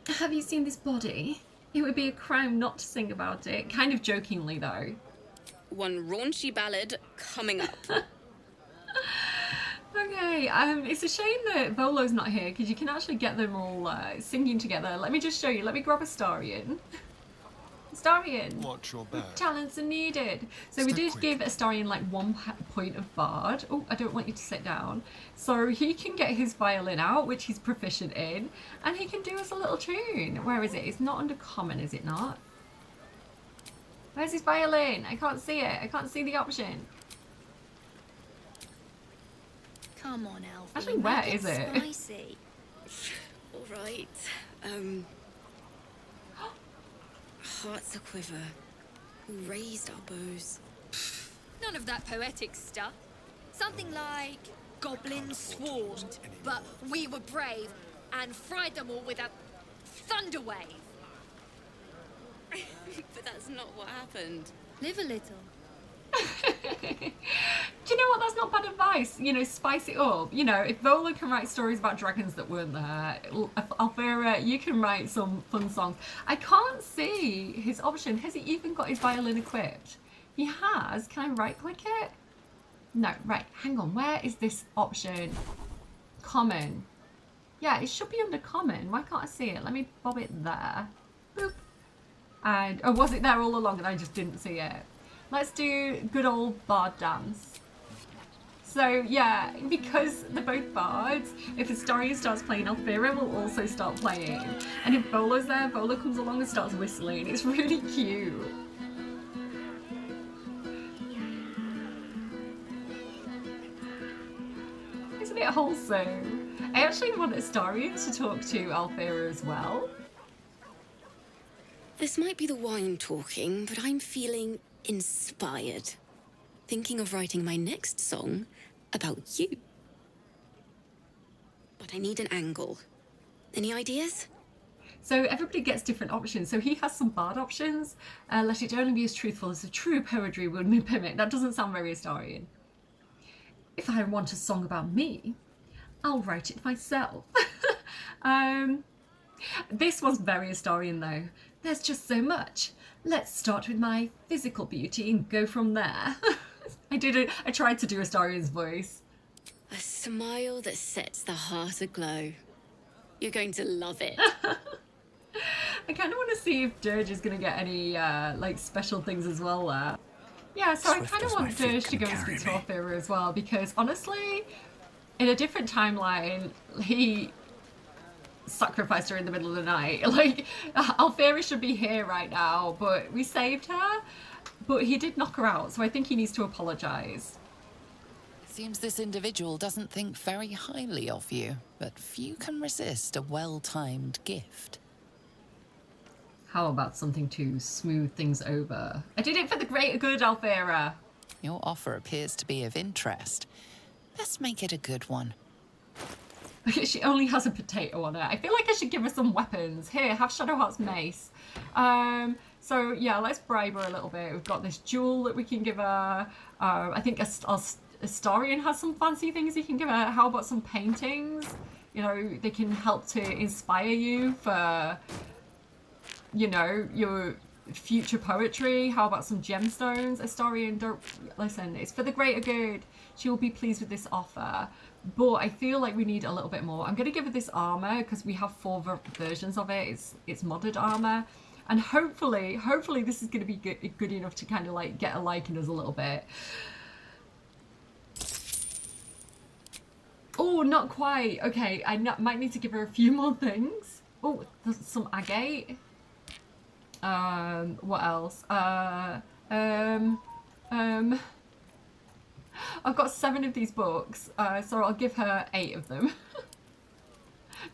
have you seen this body? It would be a crime not to sing about it. Kind of jokingly, though. One raunchy ballad coming up. Okay, it's a shame that Volo's not here because you can actually get them all singing together. Let me just show you. Let me grab Astarion. Astarion. Watch your back. Talents are needed. So we did give Astarion like 1 point of Bard. Oh, I don't want you to sit down. So he can get his violin out, which he's proficient in, and he can do us a little tune. Where is it? It's not under common, is it not? Where's his violin? I can't see it. I can't see the option. Come on, Alfie. Actually, where is it? Spicy. All right. Hearts a quiver. Who raised our bows? None of that poetic stuff. Something like goblins swarmed, but we were brave and fried them all with a thunder wave. But that's not what happened. Live a little. Do you know what? That's not bad advice. You know, spice it up. You know, if Volo can write stories about dragons that weren't there, Alfira, you can write some fun songs. I can't see his option. Has he even got his violin equipped? He has. Can I right click it? No, right. Hang on. Where is this option? Common. Yeah, it should be under common. Why can't I see it? Let me bob it there. Boop. And, oh, was it there all along and I just didn't see it? Let's do good old bard dance. So yeah, because they're both bards, if Astarion starts playing, Alfira will also start playing. And if Volo's there, Volo comes along and starts whistling. It's really cute. Isn't it wholesome? I actually want Astarion to talk to Alfira as well. This might be the wine talking, but I'm feeling inspired. Thinking of writing my next song about you. But I need an angle. Any ideas? So everybody gets different options. So he has some bard options. Let it only be as truthful as the true poetry would permit. That doesn't sound very Astarion. If I want a song about me, I'll write it myself. This was very Astarion though. There's just so much. Let's start with my physical beauty and go from there. I tried to do Astarion's voice. A smile that sets the heart aglow. You're going to love it. I kind of want to see if Dirge is going to get any like special things as well there. Yeah, so I kind of want Dirge to go and speak to Alfira as well because honestly, in a different timeline, he sacrificed her in the middle of the night. Like, Alfira should be here right now, but we saved her. But he did knock her out, so I think he needs to apologise. Seems this individual doesn't think very highly of you, but few can resist a well-timed gift. How about something to smooth things over? I did it for the greater good, Alfira. Your offer appears to be of interest. Let's make it a good one. She only has a potato on her. I feel like I should give her some weapons. Here, have Shadowheart's mace. So yeah, let's bribe her a little bit. We've got this jewel that we can give her. I think Astarion has some fancy things he can give her. How about some paintings? You know, they can help to inspire you for, you know, your future poetry. How about some gemstones? Astarion, don't listen. It's for the greater good. She will be pleased with this offer. But I feel like we need a little bit more. I'm going to give her this armor because we have 4 versions of it. It's modded armor. And hopefully this is going to be good enough to kind of like get her liking us a little bit. Oh, not quite. Okay, I might need to give her a few more things. Oh, there's some agate. What else? I've got 7 of these books, so I'll give her 8 of them.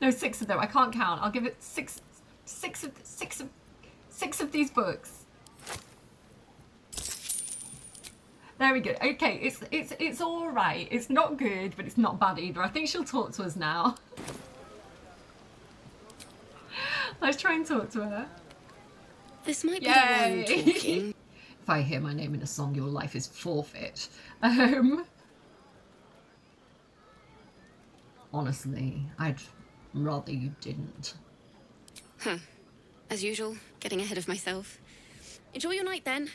No, 6 of them. I can't count. I'll give it 6 of these books. There we go. Okay, it's all right. It's not good, but it's not bad either. I think she'll talk to us now. Let's try and talk to her. This might be the one talking. If I hear my name in a song, your life is forfeit. Honestly, I'd rather you didn't. Huh. As usual, getting ahead of myself. Enjoy your night then.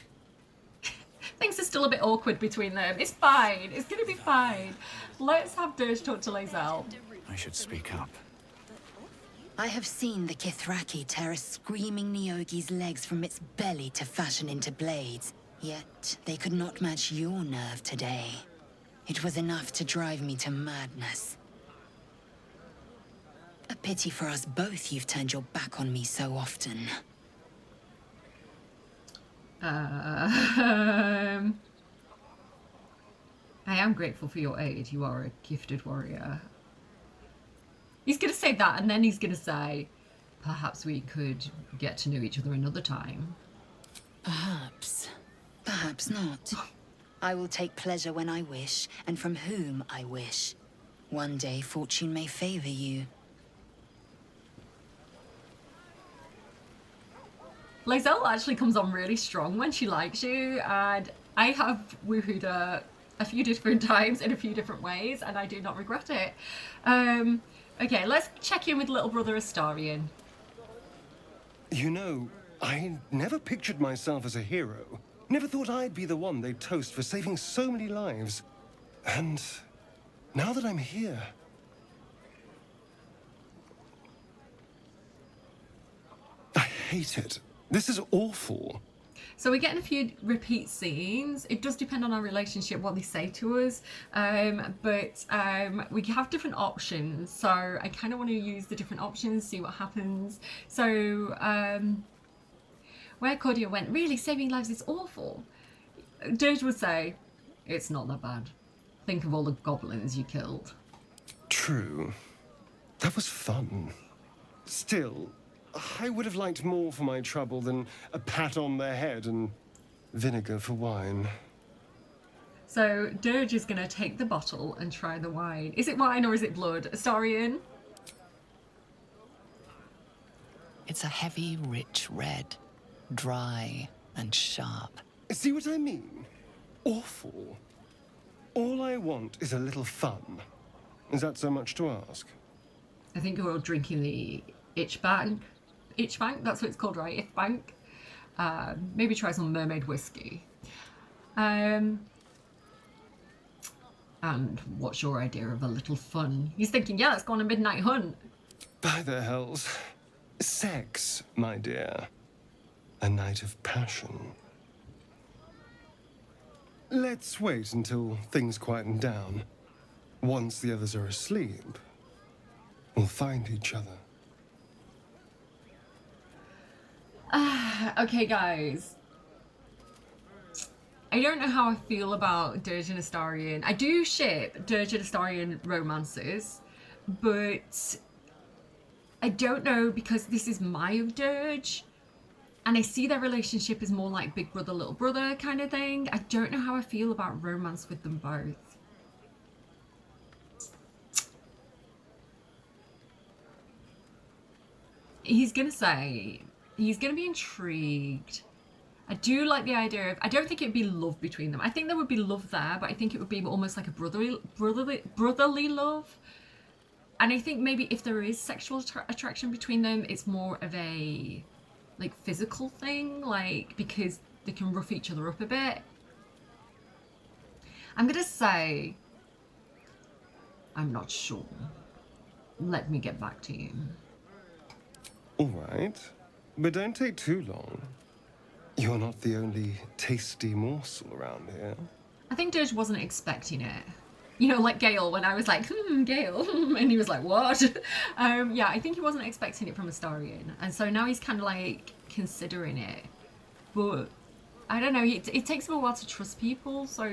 Things are still a bit awkward between them. It's fine. It's going to be fine. Let's have Dirge talk to Lae'zel. I should speak up. I have seen the Kithraki tear a screaming Nyogi's legs from its belly to fashion into blades. Yet they could not match your nerve today. It was enough to drive me to madness. A pity for us both you've turned your back on me so often. I am grateful for your aid. You are a gifted warrior. He's going to say that, and then he's going to say, perhaps we could get to know each other another time. Perhaps. Perhaps not. I will take pleasure when I wish, and from whom I wish. One day fortune may favor you. Lae'zel actually comes on really strong when she likes you, and I have woohooed her a few different times in a few different ways, and I do not regret it. Okay, let's check in with little brother Astarion. You know, I never pictured myself as a hero. Never thought I'd be the one they'd toast for saving so many lives. And now that I'm here... I hate it. This is awful. So we're getting a few repeat scenes. It does depend on our relationship, what they say to us. But we have different options. So I kind of want to use the different options, see what happens. So where Cordia went, really, saving lives is awful. Dirge would say, it's not that bad. Think of all the goblins you killed. True. That was fun. Still, I would have liked more for my trouble than a pat on the head and vinegar for wine. So Dirge is going to take the bottle and try the wine. Is it wine or is it blood? Astarion? It's a heavy, rich red, dry and sharp. See what I mean? Awful. All I want is a little fun. Is that so much to ask? I think we're all drinking the Itchbank. Itchbank, that's what it's called, right? Itchbank. Maybe try some mermaid whiskey. And what's your idea of a little fun? He's thinking, yeah, let's go on a midnight hunt. By the hells. Sex, my dear. A night of passion. Let's wait until things quieten down. Once the others are asleep, we'll find each other. Okay, guys. I don't know how I feel about Dirge and Astarion. I do ship Dirge and Astarion romances, but I don't know because this is my Dirge, and I see their relationship as more like big brother, little brother kind of thing. I don't know how I feel about romance with them both. He's gonna say, he's gonna be intrigued. I do like the idea of, I don't think it'd be love between them. I think there would be love there, but I think it would be almost like a brotherly love. And I think maybe if there is sexual attraction between them, it's more of a like physical thing, like because they can rough each other up a bit. I'm gonna say, I'm not sure. Let me get back to you. All right, but don't take too long. You're not the only tasty morsel around here. I think Dirge wasn't expecting it. You know, like Gale, when I was like, Gale, and he was like, what? Yeah, I think he wasn't expecting it from Astarion. And so now he's kind of like considering it. But I don't know, it takes him a while to trust people, so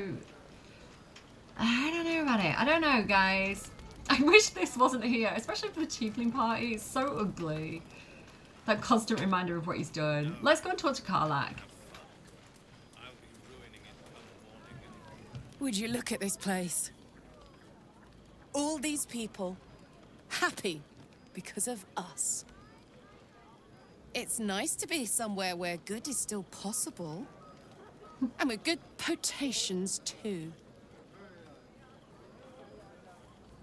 I don't know about it. I don't know, guys. I wish this wasn't here, especially for the tiefling party. It's so ugly. That constant reminder of what he's done. Let's go and talk to Karlach. Would you look at this place? All these people happy because of us. It's nice to be somewhere where good is still possible. And with good potations too.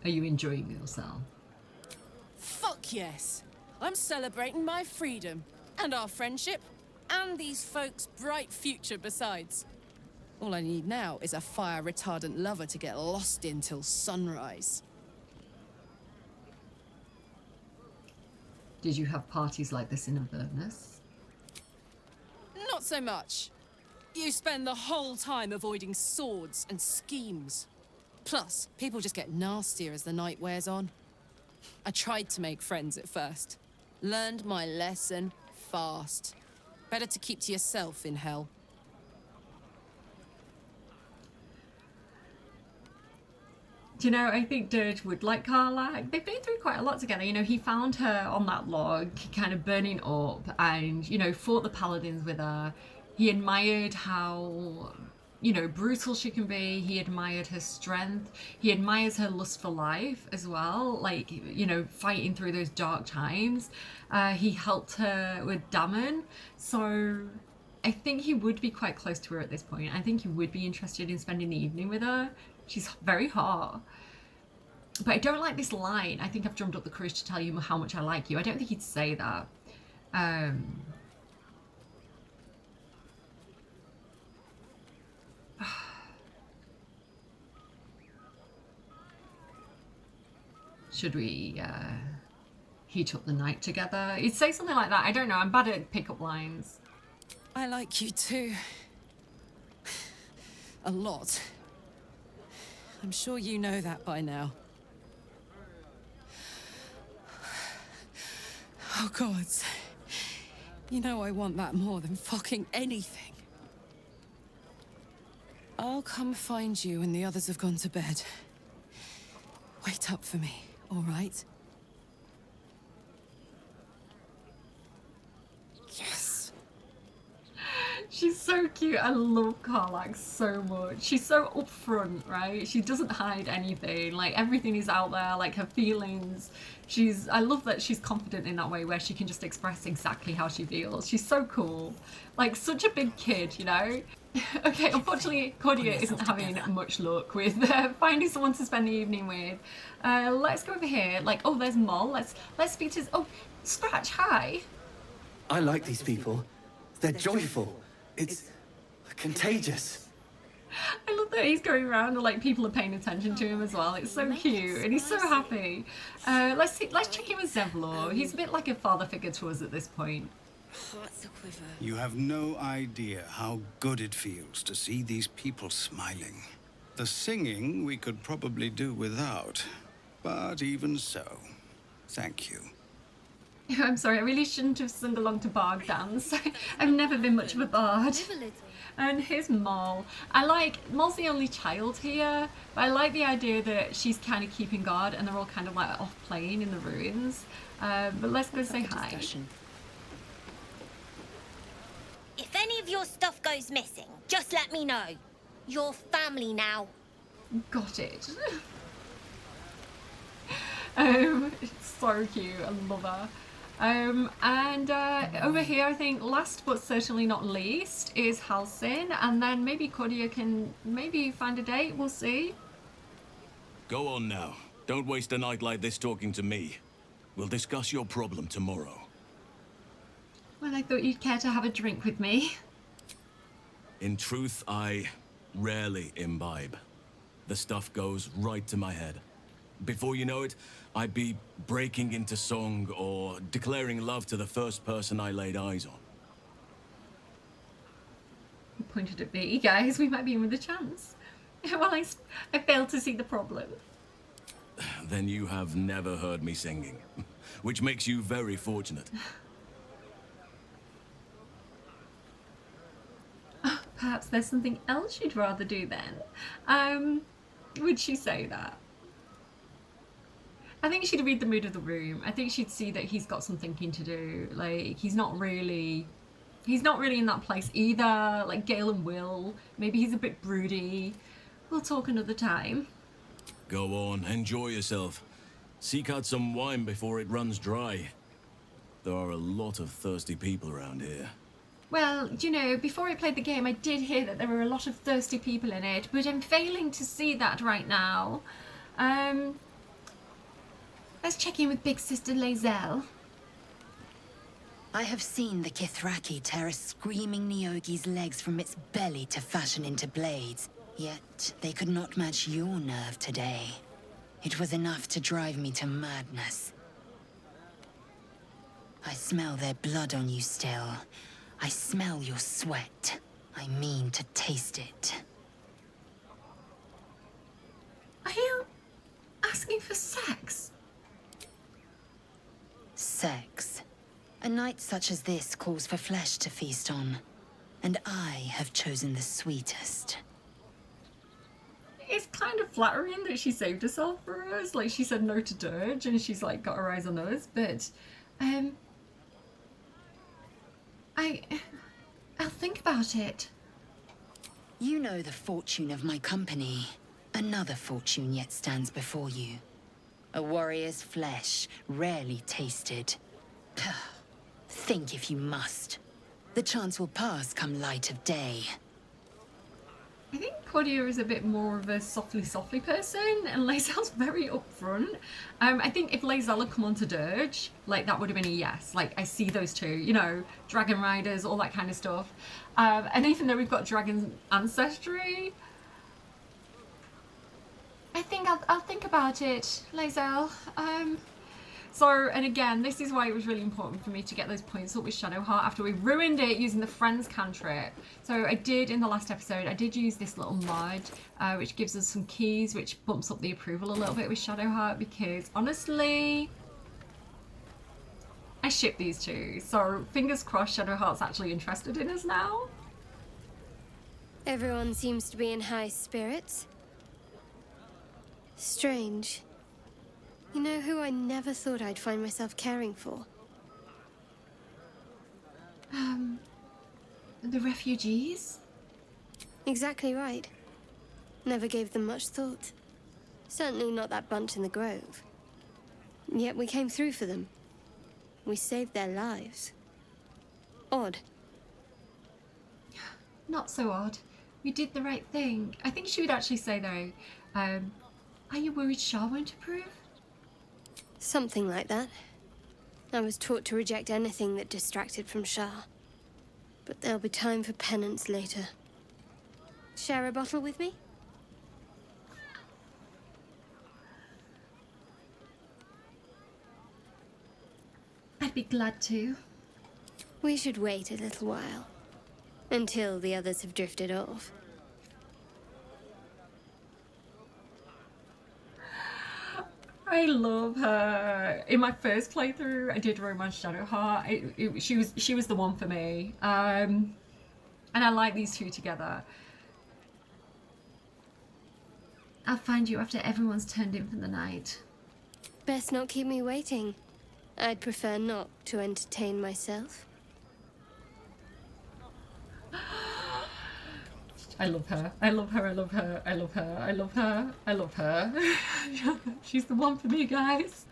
Are you enjoying yourself? Fuck yes. I'm celebrating my freedom and our friendship and these folks' bright future besides. All I need now is a fire-retardant lover to get lost in till sunrise. Did you have parties like this in Avernus? Not so much. You spend the whole time avoiding swords and schemes. Plus, people just get nastier as the night wears on. I tried to make friends at first. Learned my lesson fast. Better to keep to yourself in hell. Do you know, I think Dirge would like Carla. They've been through quite a lot together. You know, he found her on that log, kind of burning up, and, you know, fought the paladins with her. He admired how, you know, brutal she can be. He admired her strength. He admires her lust for life as well, like, you know, fighting through those dark times. He helped her with Damon. So I think he would be quite close to her at this point. I think he would be interested in spending the evening with her. She's very hot. But I don't like this line. I think I've drummed up the courage to tell you how much I like you. I don't think he'd say that. Should we heat up the night together? He'd say something like that. I don't know. I'm bad at pickup lines. I like you too. A lot. I'm sure you know that by now. Oh, God. You know I want that more than fucking anything. I'll come find you when the others have gone to bed. Wait up for me, all right? Yes. She's so cute. I love Karlach so much. She's so upfront, right? She doesn't hide anything. Like, everything is out there, like her feelings. I love that she's confident in that way where she can just express exactly how she feels. She's so cool. Like, such a big kid, you know? Okay, unfortunately, Cordia isn't having much luck with finding someone to spend the evening with. Let's go over here. Like, oh, there's Moll. Let's speak to... Oh, Scratch, hi. I like these people. They're joyful. It's contagious. I love that he's going around and like people are paying attention to him as well. It's so cute and he's so happy. Let's check in with Zevlor. He's a bit like a father figure to us at this point. Hearts a quiver. You have no idea how good it feels to see these people smiling. The singing we could probably do without, but even so, thank you. I'm sorry, I really shouldn't have sung along to Barg Dance. I've never been much of a bard. And here's Moll. Moll's the only child here, but I like the idea that she's kind of keeping guard and they're all kind of like off playing in the ruins. But let's go say hi. If any of your stuff goes missing, just let me know. You're family now. Got it. It's so cute. I love her. And over here, I think last but certainly not least is Halsin, and then maybe Cordia can maybe find a date. We'll see. Go on now. Don't waste a night like this talking to me. We'll discuss your problem tomorrow. Well, I thought you'd care to have a drink with me. In truth, I rarely imbibe. The stuff goes right to my head. Before you know it, I'd be breaking into song or declaring love to the first person I laid eyes on. He pointed at me. Guys, we might be in with a chance. Well, I failed to see the problem. Then you have never heard me singing, which makes you very fortunate. Perhaps there's something else you'd rather do then. Would she say that? I think she'd read the mood of the room. I think she'd see that he's got some thinking to do. Like, he's not really in that place either. Like Gale and Will. Maybe he's a bit broody. We'll talk another time. Go on, enjoy yourself. Seek out some wine before it runs dry. There are a lot of thirsty people around here. Well, you know, before I played the game, I did hear that there were a lot of thirsty people in it, but I'm failing to see that right now. Let's check in with Big Sister Lae'zel. I have seen the Kithraki tear a screaming Neogi's legs from its belly to fashion into blades. Yet they could not match your nerve today. It was enough to drive me to madness. I smell their blood on you still. I smell your sweat. I mean to taste it. Are you asking for sex? Sex. A night such as this calls for flesh to feast on. And I have chosen the sweetest. It's kind of flattering that she saved herself for us. Like, she said no to Dirge and she's like got her eyes on us, but I'll think about it. You know the fortune of my company. Another fortune yet stands before you. A warrior's flesh, rarely tasted. Think if you must. The chance will pass come light of day. I think Cordia is a bit more of a softly person, and Lae'zel's very upfront. I think if Lae'zel had come on to Dirge, like, that would have been a yes. Like, I see those two, you know, dragon riders, all that kind of stuff. And even though we've got dragon ancestry, I think I'll think about it, Lae'zel. So, and again, this is why it was really important for me to get those points up with Shadowheart after we ruined it using the Friends cantrip. So I did, in the last episode, I did use this little mod, which gives us some keys, which bumps up the approval a little bit with Shadowheart, because honestly, I ship these two. So fingers crossed Shadowheart's actually interested in us now. Everyone seems to be in high spirits. Strange. You know who I never thought I'd find myself caring for? The refugees? Exactly right. Never gave them much thought. Certainly not that bunch in the grove. Yet we came through for them. We saved their lives. Odd. Not so odd. We did the right thing. I think she would actually say though, are you worried Shah won't approve? Something like that. I was taught to reject anything that distracted from Shah. But there'll be time for penance later. Share a bottle with me? I'd be glad to. We should wait a little while. Until the others have drifted off. I love her. In my first playthrough, I did Romance Shadowheart. She was the one for me. And I like these two together. I'll find you after everyone's turned in for the night. Best not keep me waiting. I'd prefer not to entertain myself. I love her. I love her. I love her. I love her. I love her. I love her. She's the one for me, guys.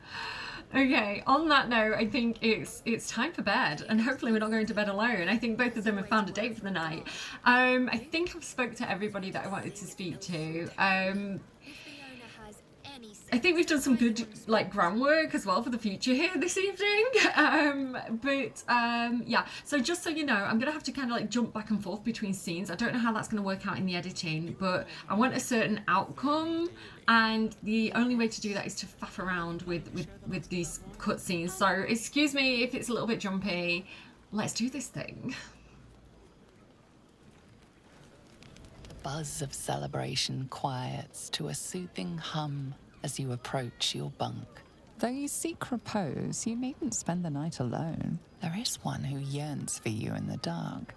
Okay, on that note, I think it's time for bed, and hopefully we're not going to bed alone. I think both of them have found a date for the night. I think I've spoke to everybody that I wanted to speak to. I think we've done some good groundwork as well for the future here this evening. Yeah, so just so you know, I'm gonna have to kind of jump back and forth between scenes. I don't know how that's gonna work out in the editing, but I want a certain outcome, and the only way to do that is to faff around with these cutscenes. So excuse me if it's a little bit jumpy. Let's do this thing. The buzz of celebration quiets to a soothing hum as you approach your bunk. Though you seek repose, you needn't spend the night alone. There is one who yearns for you in the dark.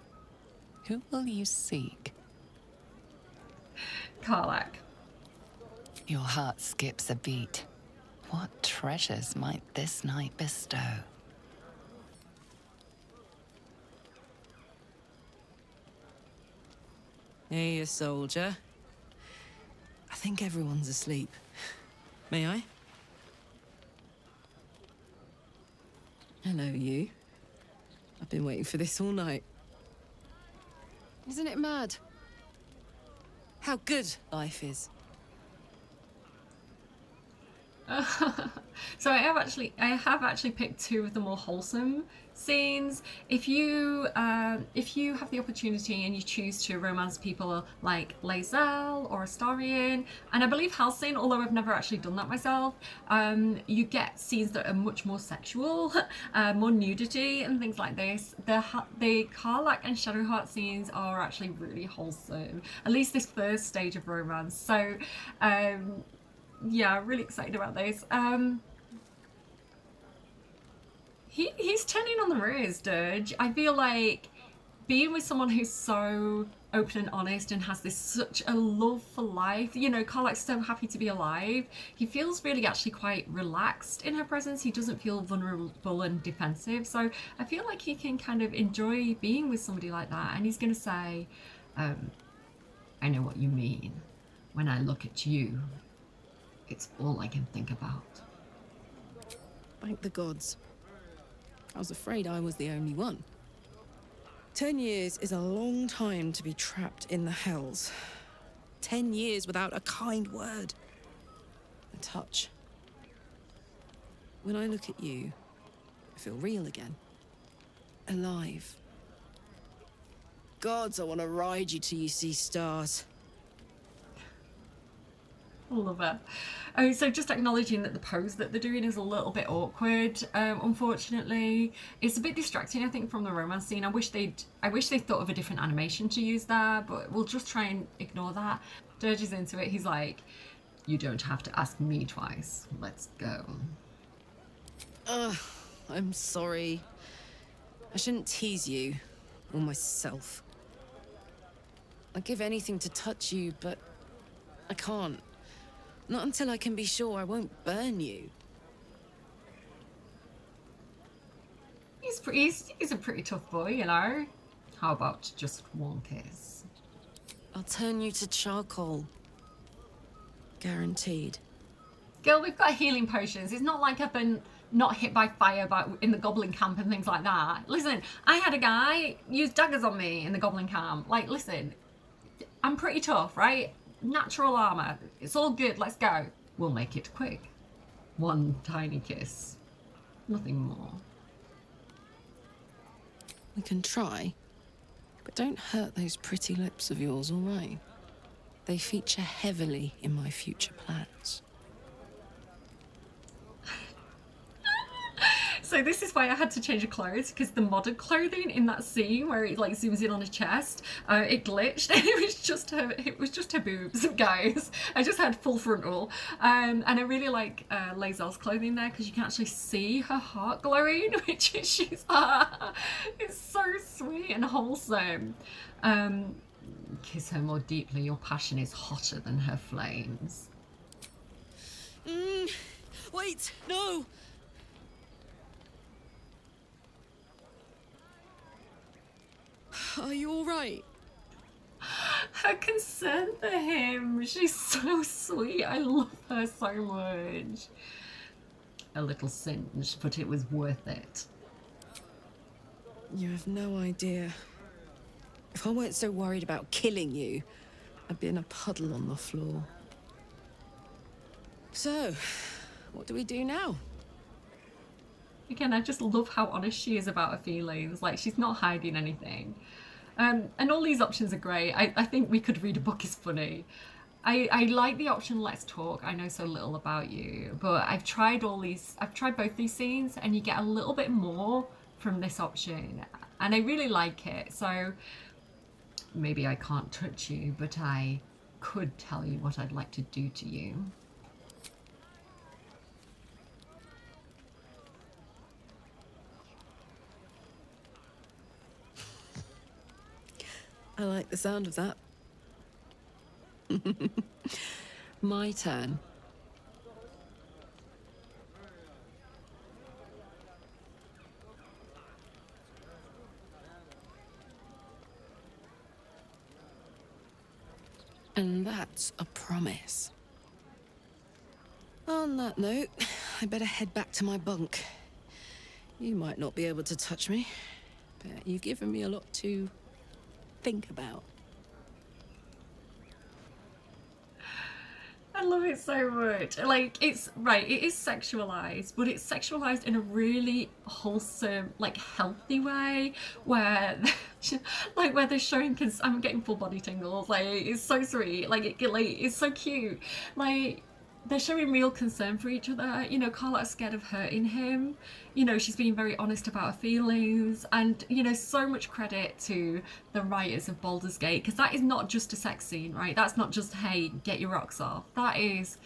Who will you seek? Karlach. Your heart skips a beat. What treasures might this night bestow? Hey, a soldier. I think everyone's asleep. May I? Hello, you. I've been waiting for this all night. Isn't it mad? How good life is. So I have actually picked two of the more wholesome scenes. If you have the opportunity and you choose to romance people like Lae'zel or Astarion, and I believe Halcyon, although I've never actually done that myself, you get scenes that are much more sexual, more nudity and things like this. The Karlach and Shadowheart scenes are actually really wholesome, at least this first stage of romance. So yeah, really excited about those. He's turning on the rose, Dirge. I feel like being with someone who's so open and honest and has such a love for life. You know, Karlach's so happy to be alive. He feels really actually quite relaxed in her presence. He doesn't feel vulnerable and defensive. So I feel like he can kind of enjoy being with somebody like that. And he's going to say, I know what you mean. When I look at you, it's all I can think about. Thank the gods. I was afraid I was the only one. 10 years is a long time to be trapped in the hells. 10 years without a kind word. A touch. When I look at you, I feel real again. Alive. Gods, I want to ride you till you see stars. Love it. Oh, so just acknowledging that the pose that they're doing is a little bit awkward, unfortunately. It's a bit distracting, I think, from the romance scene. I wish they'd thought of a different animation to use there, but we'll just try and ignore that. Dirge is into it. He's like, you don't have to ask me twice. Let's go. I'm sorry. I shouldn't tease you, or myself. I'd give anything to touch you, but I can't. Not until I can be sure I won't burn you. He's a pretty tough boy, you know. How about just one kiss? I'll turn you to charcoal. Guaranteed. Girl, we've got healing potions. It's not like I've been not hit by fire in the goblin camp and things like that. Listen, I had a guy use daggers on me in the goblin camp. Like, listen, I'm pretty tough, right? Natural armor. It's all good. Let's go. We'll make it quick. One tiny kiss. Nothing more. We can try, but don't hurt those pretty lips of yours, all right? They feature heavily in my future plans. So this is why I had to change the clothes, because the modded clothing in that scene where it like zooms in on her chest, it glitched and it was just her boobs, guys. I just had full frontal. And I really like Lae'zel's clothing there because you can actually see her heart glowing, which is it's so sweet and wholesome. Kiss her more deeply, your passion is hotter than her flames. Wait, no! Are you all right? Her concern for him, she's so sweet. I love her so much. A little singe, but it was worth it. You have no idea. If I weren't so worried about killing you, I'd be in a puddle on the floor. So, what do we do now? Again, I just love how honest she is about her feelings. Like, she's not hiding anything. And all these options are great. I think we could read a book is funny. I like the option let's talk. I know so little about you, but I've tried both these scenes and you get a little bit more from this option and I really like it. So maybe I can't touch you, but I could tell you what I'd like to do to you. I like the sound of that. My turn. And that's a promise. On that note, I better head back to my bunk. You might not be able to touch me, but you've given me a lot to think about. I love it so much. Like, it's right, it is sexualized, but it's sexualized in a really wholesome, like, healthy way, where like where they're showing I'm getting full body tingles. Like, it's so sweet. Like, it's so cute. Like, they're showing real concern for each other. You know, Carlotta's scared of hurting him. You know, she's being very honest about her feelings. And, you know, so much credit to the writers of Baldur's Gate, because that is not just a sex scene, right? That's not just, hey, get your rocks off. That is,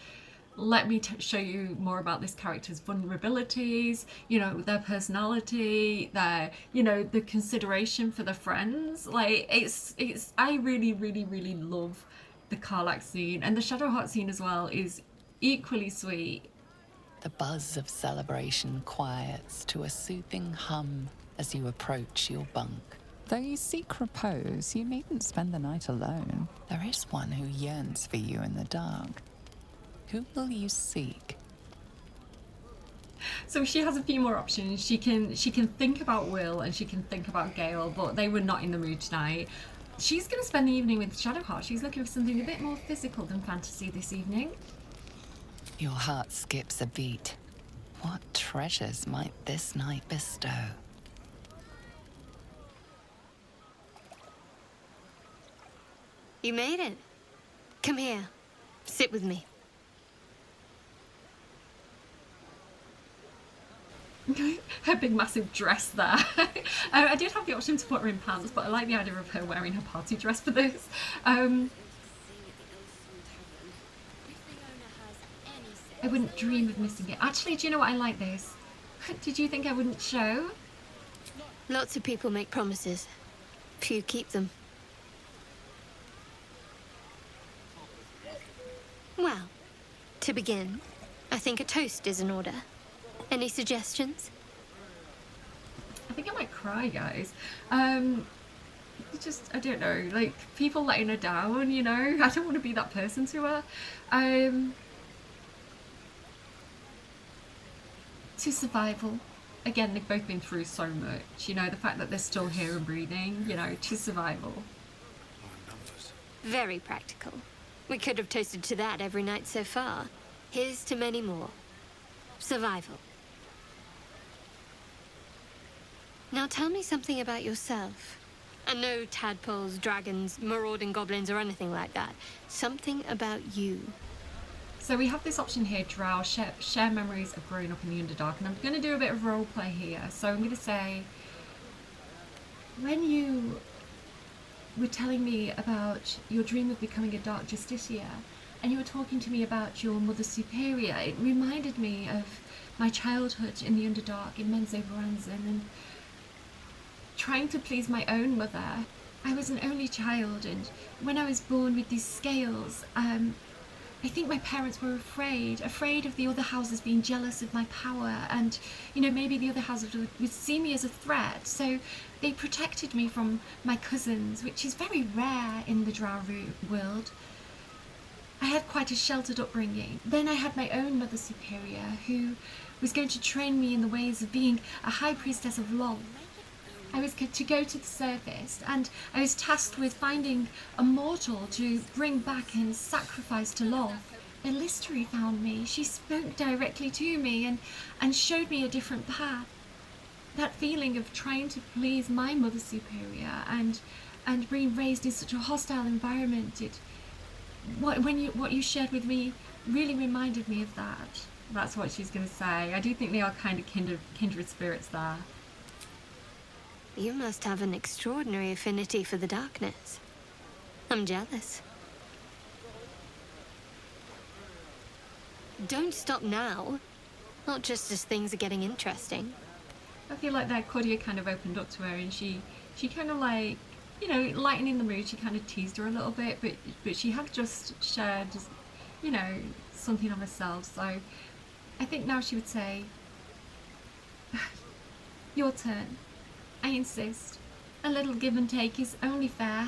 let me show you more about this character's vulnerabilities, you know, their personality, their, you know, the consideration for the friends. Like, I really, really, really love the Karlach scene. And the Shadowheart scene as well is equally sweet. The buzz of celebration quiets to a soothing hum as you approach your bunk. Though you seek repose, you needn't spend the night alone. There is one who yearns for you in the dark. Who will you seek? So she has a few more options. She can think about Will and she can think about Gale, but they were not in the mood tonight. She's going to spend the evening with Shadowheart. She's looking for something a bit more physical than fantasy this evening. Your heart skips a beat. What treasures might this night bestow? You made it. Come here. Sit with me. Her big massive dress there. I did have the option to put her in pants, but I like the idea of her wearing her party dress for this. I wouldn't dream of missing it. Actually, do you know what? I like this. Did you think I wouldn't show? Lots of people make promises. Few keep them. Well, to begin, I think a toast is in order. Any suggestions? I think I might cry, guys. I don't know, like, people letting her down, you know? I don't want to be that person to her. To survival. Again, they've both been through so much, you know, the fact that they're still here and breathing, you know, to survival. Very practical. We could have toasted to that every night so far. Here's to many more. Survival. Now tell me something about yourself. And no tadpoles, dragons, marauding goblins, or anything like that. Something about you. So we have this option here, Drow, share memories of growing up in the Underdark, and I'm going to do a bit of role play here. So I'm going to say, when you were telling me about your dream of becoming a Dark Justiciar, and you were talking to me about your Mother Superior, it reminded me of my childhood in the Underdark in Menzoberranzan, and trying to please my own mother. I was an only child, and when I was born with these scales, I think my parents were afraid of the other houses being jealous of my power, and, you know, maybe the other houses would see me as a threat, so they protected me from my cousins, which is very rare in the Drow world. I had quite a sheltered upbringing. Then I had my own Mother Superior, who was going to train me in the ways of being a High Priestess of love. I was to go to the surface, and I was tasked with finding a mortal to bring back and sacrifice to love. Illistery found me. She spoke directly to me and showed me a different path. That feeling of trying to please my Mother Superior and being raised in such a hostile environment, what you shared with me really reminded me of that. That's what she's going to say. I do think they are kind of kindred spirits there. You must have an extraordinary affinity for the darkness. I'm jealous. Don't stop now. Not just as things are getting interesting. I feel like that Claudia kind of opened up to her, and she kind of, like, you know, lightening the mood, she kind of teased her a little bit, but she had just shared, you know, something of herself. So I think now she would say, your turn. I insist. A little give and take is only fair.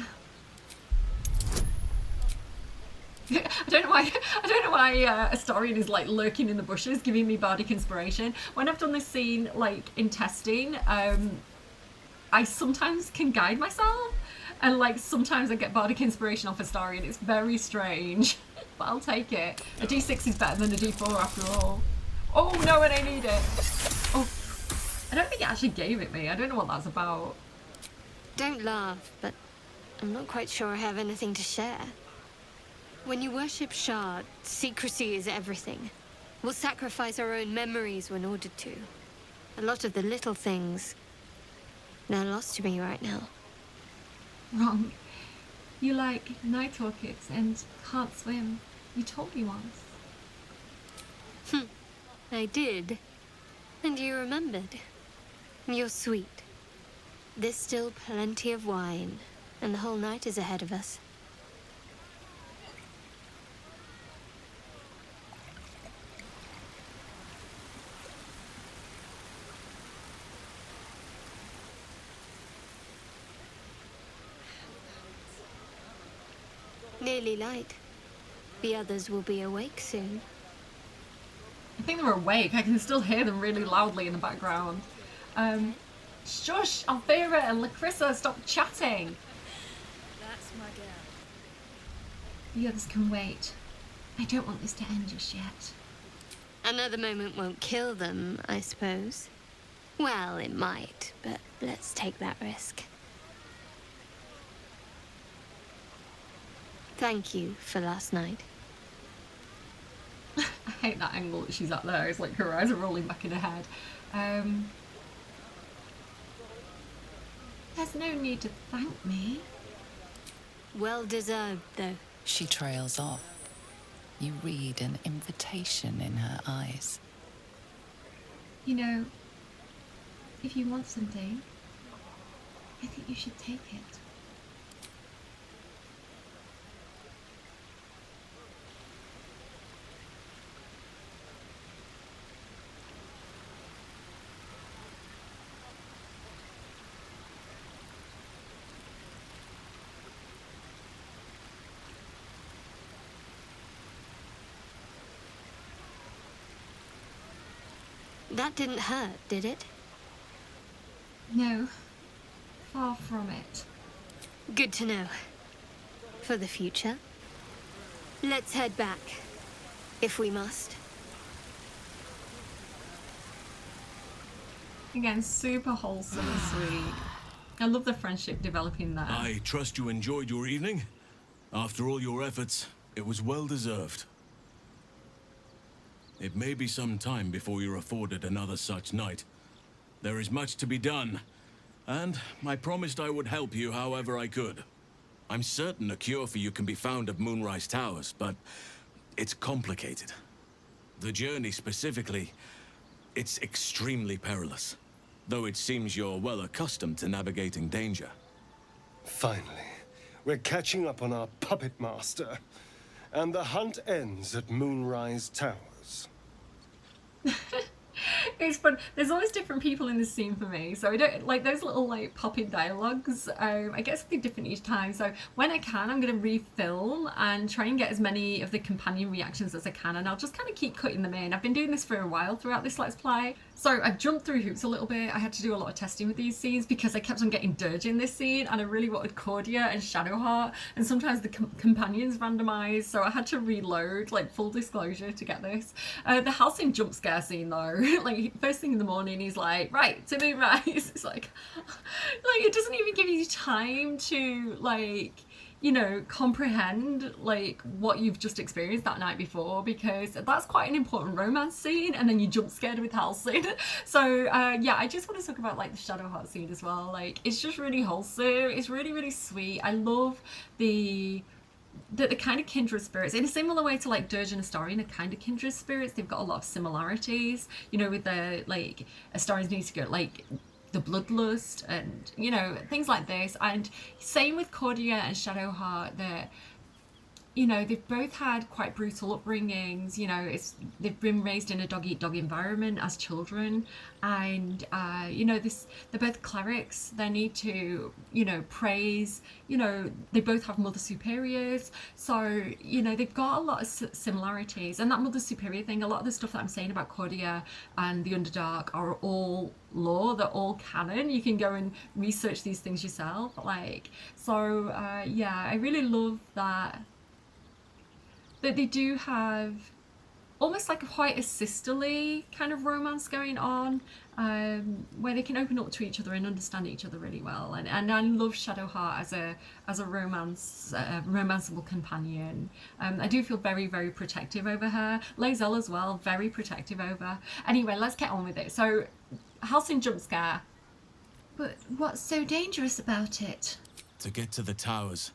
I don't know why Astarion is like lurking in the bushes, giving me bardic inspiration. When I've done this scene like in testing, I sometimes can guide myself. And like sometimes I get bardic inspiration off Astari and it's very strange. But I'll take it. A D6 is better than a D4 after all. Oh no, and I need it. Oh, I don't think it actually gave it me. I don't know what that's about. Don't laugh, but I'm not quite sure I have anything to share. When you worship Shard, secrecy is everything. We'll sacrifice our own memories when ordered to. A lot of the little things, they're lost to me right now. Wrong. You like night orchids and can't swim. You told me once. I did. And you remembered. You're sweet. There's still plenty of wine, and the whole night is ahead of us. Nearly light. The others will be awake soon. I think they're awake. I can still hear them really loudly in the background. Shush! Alfira and Lacrissa, stop chatting! That's my girl. The others can wait. I don't want this to end just yet. Another moment won't kill them, I suppose. Well, it might, but let's take that risk. Thank you for last night. I hate that angle that she's at there. It's like her eyes are rolling back in her head. There's no need to thank me. Well deserved, though. She trails off. You read an invitation in her eyes. You know, if you want something, I think you should take it. That didn't hurt, did it? No, far from it. Good to know. For the future. Let's head back, if we must. Again, super wholesome and sweet. I love the friendship developing there. I trust you enjoyed your evening. After all your efforts, it was well deserved. It may be some time before you're afforded another such night. There is much to be done, and I promised I would help you however I could. I'm certain a cure for you can be found at Moonrise Towers, but it's complicated. The journey specifically, it's extremely perilous, though it seems you're well accustomed to navigating danger. Finally, we're catching up on our puppet master, and the hunt ends at Moonrise Towers. It's fun. There's always different people in this scene for me, so I don't like those little like popping dialogues. I get something different each time, so when I can, I'm going to refilm and try and get as many of the companion reactions as I can, and I'll just kind of keep cutting them in. I've been doing this for a while throughout this Let's Play, so I've jumped through hoops a little bit. I had to do a lot of testing with these scenes because I kept on getting dirge in this scene, and I really wanted Cordia and Shadowheart, and sometimes the companions randomized, so I had to reload, like full disclosure, to get this. The Halcyon jump scare scene though, like first thing in the morning he's like, right, to Moonrise. It's like it doesn't even give you time to like, you know, comprehend like what you've just experienced that night before, because that's quite an important romance scene, and then you jump scared with Halcyon. So yeah, I just want to talk about like the Shadowheart scene as well. Like it's just really wholesome, it's really, really sweet. I love the kind of kindred spirits in a similar way to like Dirge and Astarion are kind of kindred spirits. They've got a lot of similarities, you know, with the like Astarion's need to go like the bloodlust and, you know, things like this. And same with Cordia and Shadowheart. you know, they've both had quite brutal upbringings. You know, they've been raised in a dog-eat-dog environment as children, and you know, they're both clerics. They need to, you know, praise. You know, they both have mother superiors, so you know they've got a lot of similarities. And that mother superior thing, a lot of the stuff that I'm saying about Cordia and the Underdark are all lore, they're all canon. You can go and research these things yourself. Like, so yeah, I really love that they do have almost like quite a sisterly kind of romance going on, where they can open up to each other and understand each other really well. And I love Shadowheart as a romanceable companion. I do feel very, very protective over her. Lae'zel as well, very protective over. Anyway, let's get on with it. So, Halcyon jump scare. But what's so dangerous about it? To get to the towers,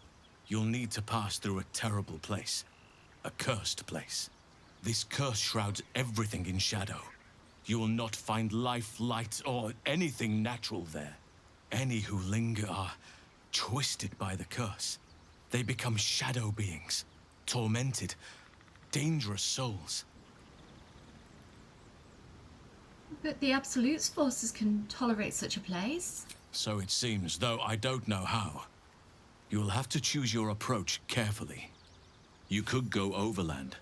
you'll need to pass through a terrible place. A cursed place. This curse shrouds everything in shadow. You will not find life, light, or anything natural there. Any who linger are twisted by the curse. They become shadow beings, tormented, dangerous souls. But the Absolute's forces can tolerate such a place. So it seems, though I don't know how. You will have to choose your approach carefully. You could go overland,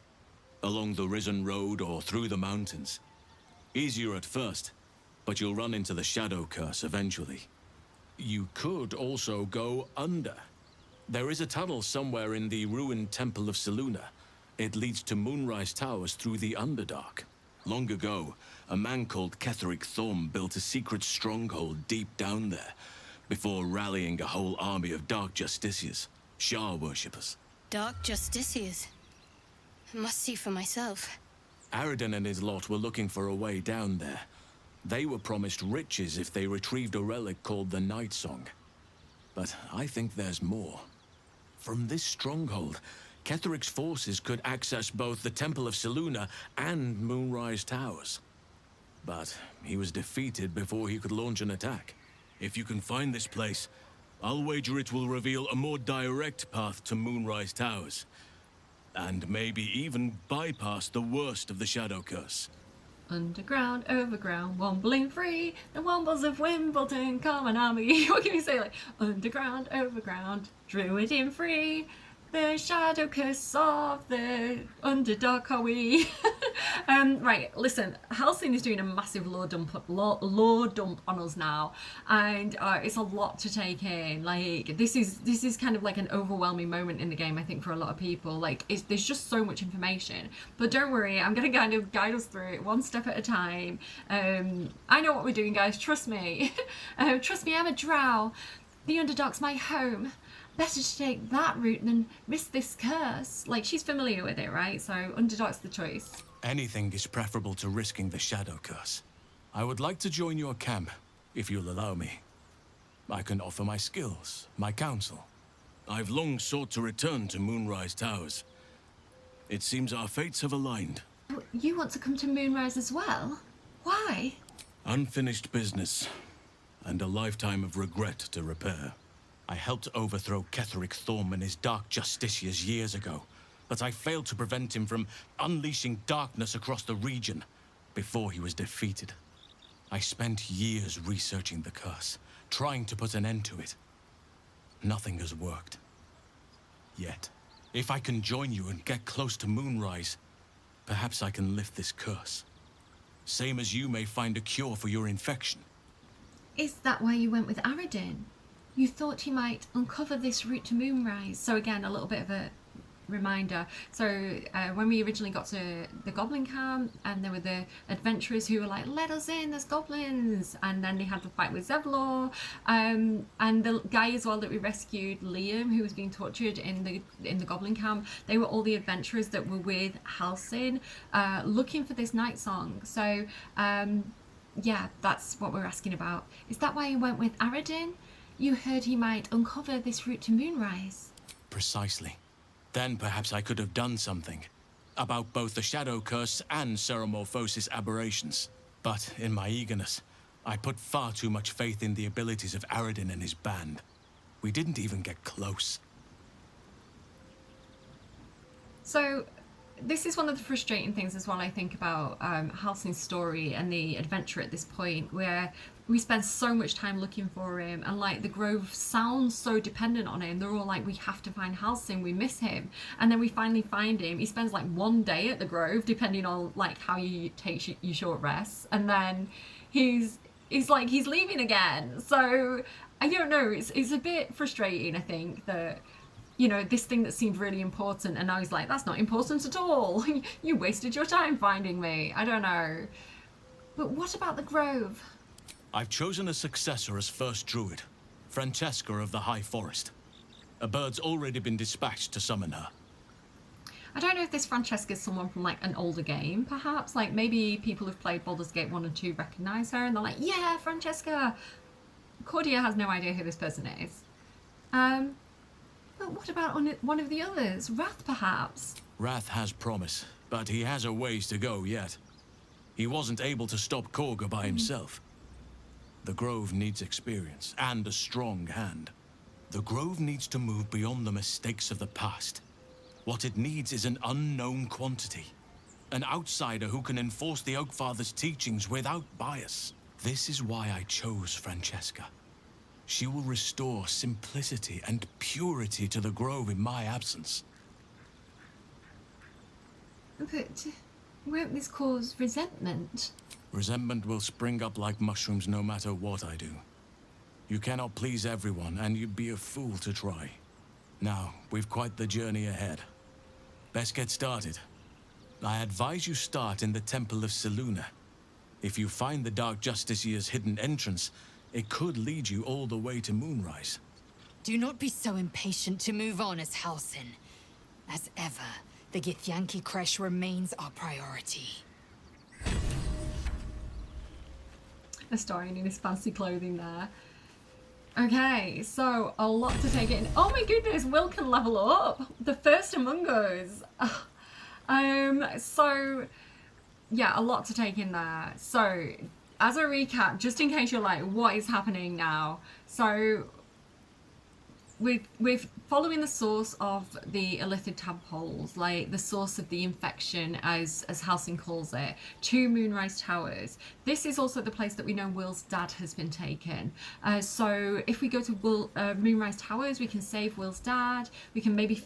along the Risen Road or through the mountains. Easier at first, but you'll run into the Shadow Curse eventually. You could also go under. There is a tunnel somewhere in the ruined Temple of Selûne. It leads to Moonrise Towers through the Underdark. Long ago, a man called Ketheric Thorm built a secret stronghold deep down there, before rallying a whole army of Dark Justiciars, Shah worshippers. Dark Justiciars. I must see for myself. Eralyne and his lot were looking for a way down there. They were promised riches if they retrieved a relic called the Night Song. But I think there's more. From this stronghold, Ketheric's forces could access both the Temple of Selûne and Moonrise Towers. But he was defeated before he could launch an attack. If you can find this place, I'll wager it will reveal a more direct path to Moonrise Towers. And maybe even bypass the worst of the Shadow Curse. Underground, overground, wombling free, the wombles of Wimbledon, common army. What can you say? Like, underground, overground, druid in free, the shadow curse of the Underdark are we. Right, listen, Halcyon is doing a massive lore dump on us now, and it's a lot to take in. Like, this is kind of like an overwhelming moment in the game, I think, for a lot of people. Like, there's just so much information. But don't worry, I'm gonna kind of guide us through it one step at a time. I know what we're doing, guys. Trust me. Trust me, I'm a drow. The Underdark's my home. Better to take that route than risk this curse. Like, she's familiar with it, right? So Underdark's the choice. Anything is preferable to risking the Shadow Curse. I would like to join your camp, if you'll allow me. I can offer my skills, my counsel. I've long sought to return to Moonrise Towers. It seems our fates have aligned. You want to come to Moonrise as well? Why? Unfinished business, and a lifetime of regret to repair. I helped overthrow Ketheric Thorm and his Dark Justiciars years ago, but I failed to prevent him from unleashing darkness across the region before he was defeated. I spent years researching the curse, trying to put an end to it. Nothing has worked. Yet, if I can join you and get close to Moonrise, perhaps I can lift this curse. Same as you may find a cure for your infection. Is that why you went with Eralyne? You thought he might uncover this route to Moonrise. So again, a little bit of a reminder. So when we originally got to the goblin camp, and there were the adventurers who were like, let us in, there's goblins, and then they had to fight with Zevlor, and the guy as well that we rescued, Liam, who was being tortured in the goblin camp. They were all the adventurers that were with Halcyon looking for this night song. So yeah, that's what we're asking about. Is that why you went with Eralyne? You heard he might uncover this route to Moonrise. Precisely. Then perhaps I could have done something about both the Shadow Curse and Ceremorphosis aberrations. But in my eagerness, I put far too much faith in the abilities of Eralyne and his band. We didn't even get close. So this is one of the frustrating things as well, I think, about Halsin's story and the adventure at this point, where we spend so much time looking for him, and like the Grove sounds so dependent on him. They're all like, we have to find Halsin, we miss him. And then we finally find him. He spends like 1 day at the Grove, depending on like how you take your short rests, and then he's leaving again. So I don't know, it's a bit frustrating, I think, that, you know, this thing that seemed really important, and now he's like, that's not important at all. You wasted your time finding me. I don't know. But what about the Grove? I've chosen a successor as first druid, Francesca of the High Forest. A bird's already been dispatched to summon her. I don't know if this Francesca is someone from like an older game, perhaps. Like maybe people who've played Baldur's Gate 1 and 2 recognise her and they're like, yeah, Francesca. Cordia has no idea who this person is. But what about one of the others? Wrath, perhaps? Wrath has promise, but he has a ways to go yet. He wasn't able to stop Korga by himself. The Grove needs experience and a strong hand. The Grove needs to move beyond the mistakes of the past. What it needs is an unknown quantity. An outsider who can enforce the Oakfather's teachings without bias. This is why I chose Francesca. She will restore simplicity and purity to the Grove in my absence. But won't this cause resentment? Resentment will spring up like mushrooms no matter what I do. You cannot please everyone, and you'd be a fool to try. Now, we've quite the journey ahead. Best get started. I advise you start in the Temple of Selûne. If you find the Dark Justiciar's hidden entrance, it could lead you all the way to Moonrise. Do not be so impatient to move on as Halsin. As ever, the Githyanki Kresh remains our priority. Astarion in his fancy clothing there. Okay, so a lot to take in. Oh my goodness, Will can level up. The first among us. So yeah, a lot to take in there. So as a recap, just in case you're like, what is happening now? So we're following the source of the illithid tadpoles, like the source of the infection, as Halsin calls it, to Moonrise Towers. This is also the place that we know Will's dad has been taken. So if we go to Moonrise Towers, we can save Will's dad. We can maybe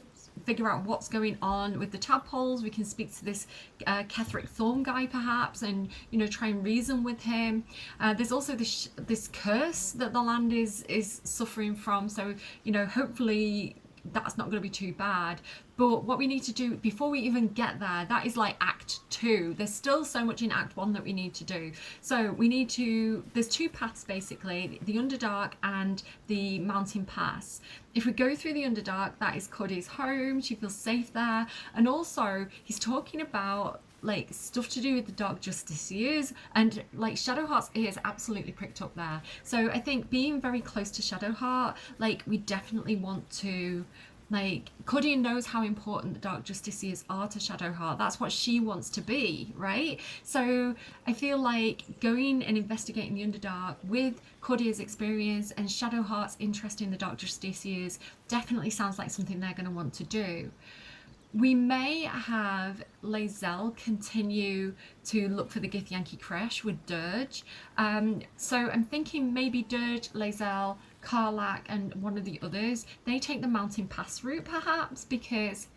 figure out what's going on with the tadpoles. We can speak to this Ketheric Thorn guy perhaps, and, you know, try and reason with him. There's also this curse that the land is suffering from, so, you know, hopefully that's not going to be too bad. But what we need to do before we even get there, that is like Act 2. There's still so much in Act 1 that we need to do. So we need to, there's two paths basically, the Underdark and the Mountain Pass. If we go through the Underdark, that is Cordy's home, she feels safe there. And also he's talking about like stuff to do with the Dark Justiciars, and like Shadowheart's ears absolutely pricked up there. So I think being very close to Shadowheart, like we definitely want to, like, Cordia knows how important the Dark Justiciars are to Shadowheart. That's what she wants to be, right? So I feel like going and investigating the Underdark with Cordia's experience and Shadowheart's interest in the Dark Justiciars definitely sounds like something they're going to want to do. We may have Lae'zel continue to look for the Githyanki Kresh with Dirge. So I'm thinking maybe Dirge, Lae'zel, Karlach and one of the others, they take the Mountain Pass route perhaps, because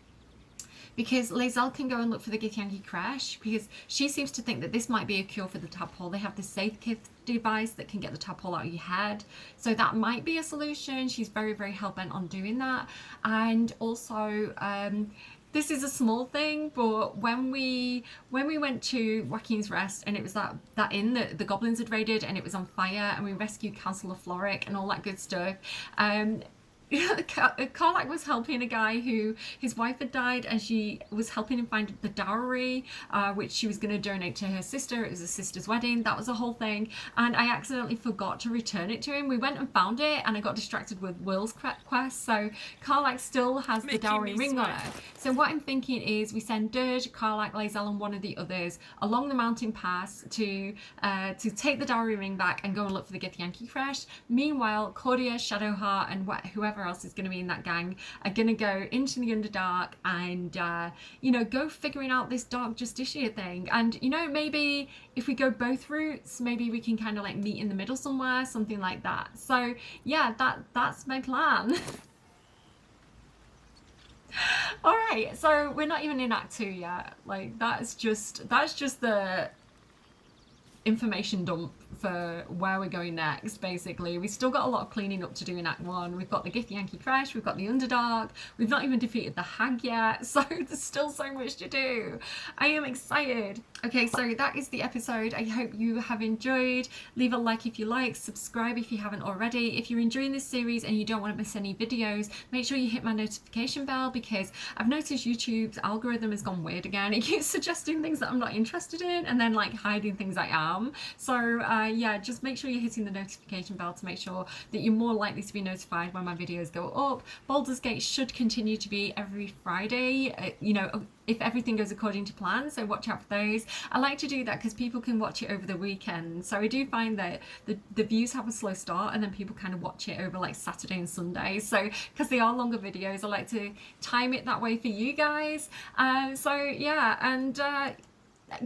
Lae'zel can go and look for the Githyanki Kresh, because she seems to think that this might be a cure for the tadpole. They have this safe kith device that can get the tadpole out of your head, so that might be a solution. She's very, very hell-bent on doing that. And also this is a small thing, but when we went to Joaquin's Rest and it was that inn that the goblins had raided and it was on fire, and we rescued Councillor Floric and all that good stuff, Karlach was helping a guy who his wife had died, and she was helping him find the dowry, which she was going to donate to her sister. It was a sister's wedding. That was a whole thing, and I accidentally forgot to return it to him. We went and found it, and I got distracted with Will's quest, so Karlach still has the dowry ring on her. So what I'm thinking is we send Dirge, Karlach, Lae'zel and one of the others along the Mountain Pass to take the dowry ring back and go and look for the Githyanki Kresh. Meanwhile, Cordia, Shadowheart and whoever whoever else is going to be in that gang are going to go into the Underdark and, you know, go figuring out this Dark Justicia thing. And, you know, maybe if we go both routes, maybe we can kind of like meet in the middle somewhere, something like that. So yeah, that's my plan. All right, so we're not even in Act 2 yet. Like that's just the information dump for where we're going next. Basically, we still got a lot of cleaning up to do in Act 1. We've got the Githyanki Crash, we've got the Underdark, we've not even defeated the Hag yet, so there's still so much to do. I am excited. Okay, so that is the episode. I hope you have enjoyed. Leave a like if you like, subscribe if you haven't already. If you're enjoying this series and you don't want to miss any videos, make sure you hit my notification bell, because I've noticed YouTube's algorithm has gone weird again. It keeps suggesting things that I'm not interested in and then like hiding things I am. So yeah, just make sure you're hitting the notification bell to make sure that you're more likely to be notified when my videos go up. Baldur's Gate should continue to be every Friday, you know, if everything goes according to plan, so watch out for those. I like to do that because people can watch it over the weekend, so I do find that the views have a slow start and then people kind of watch it over like Saturday and Sunday, so because they are longer videos, I like to time it that way for you guys. So yeah, and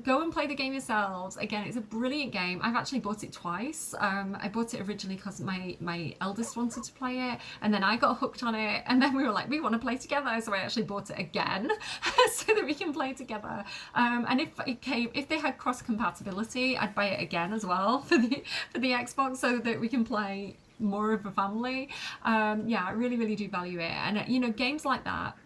go and play the game yourselves. Again, it's a brilliant game. I've actually bought it twice. I bought it originally because my eldest wanted to play it, and then I got hooked on it, and then we were like, we want to play together, so I actually bought it again so that we can play together. And if they had cross compatibility, I'd buy it again as well for the Xbox, so that we can play more of a family. Yeah, I really do value it. And you know, games like that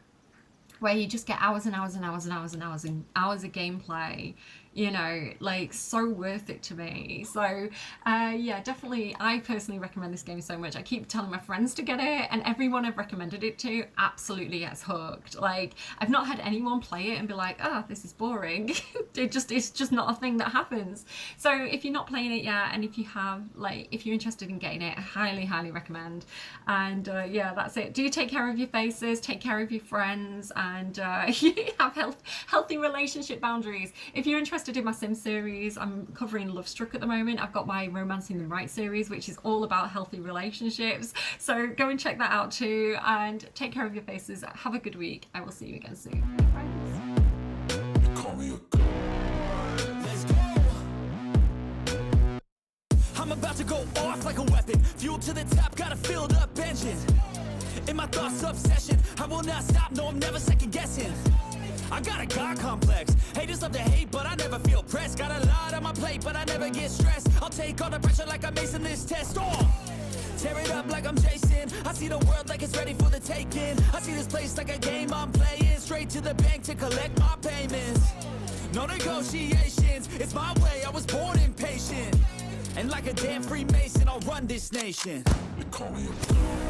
where you just get hours and hours and hours and hours and hours and hours of gameplay, you know, like so worth it to me. So yeah, definitely, I personally recommend this game so much. I keep telling my friends to get it, and everyone I've recommended it to absolutely gets hooked. Like, I've not had anyone play it and be like, oh, this is boring. It's just not a thing that happens. So if you're not playing it yet, and if you have, like, if you're interested in getting it, I highly recommend. And yeah, that's it. Do take care of your faces, take care of your friends, and have healthy relationship boundaries. If you're interested in my Sim series, I'm covering Love Struck at the moment. I've got my Romancing the Right series, which is all about healthy relationships, so go and check that out too. And take care of your faces. Have a good week. I will see you again soon. I'm about to go off like a weapon, fuel to the top, got a filled up engine. In my thoughts, obsession, I will not stop, no, I'm never second guessing. I got a God complex, haters love to hate, but I never feel pressed. Got a lot on my plate, but I never get stressed. I'll take all the pressure like I'm acing this test. Tear it up like I'm Jason. I see the world like it's ready for the taking. I see this place like a game I'm playing. Straight to the bank to collect my payments. No negotiations, it's my way, I was born impatient. And like a damn Freemason, I'll run this nation. They call me a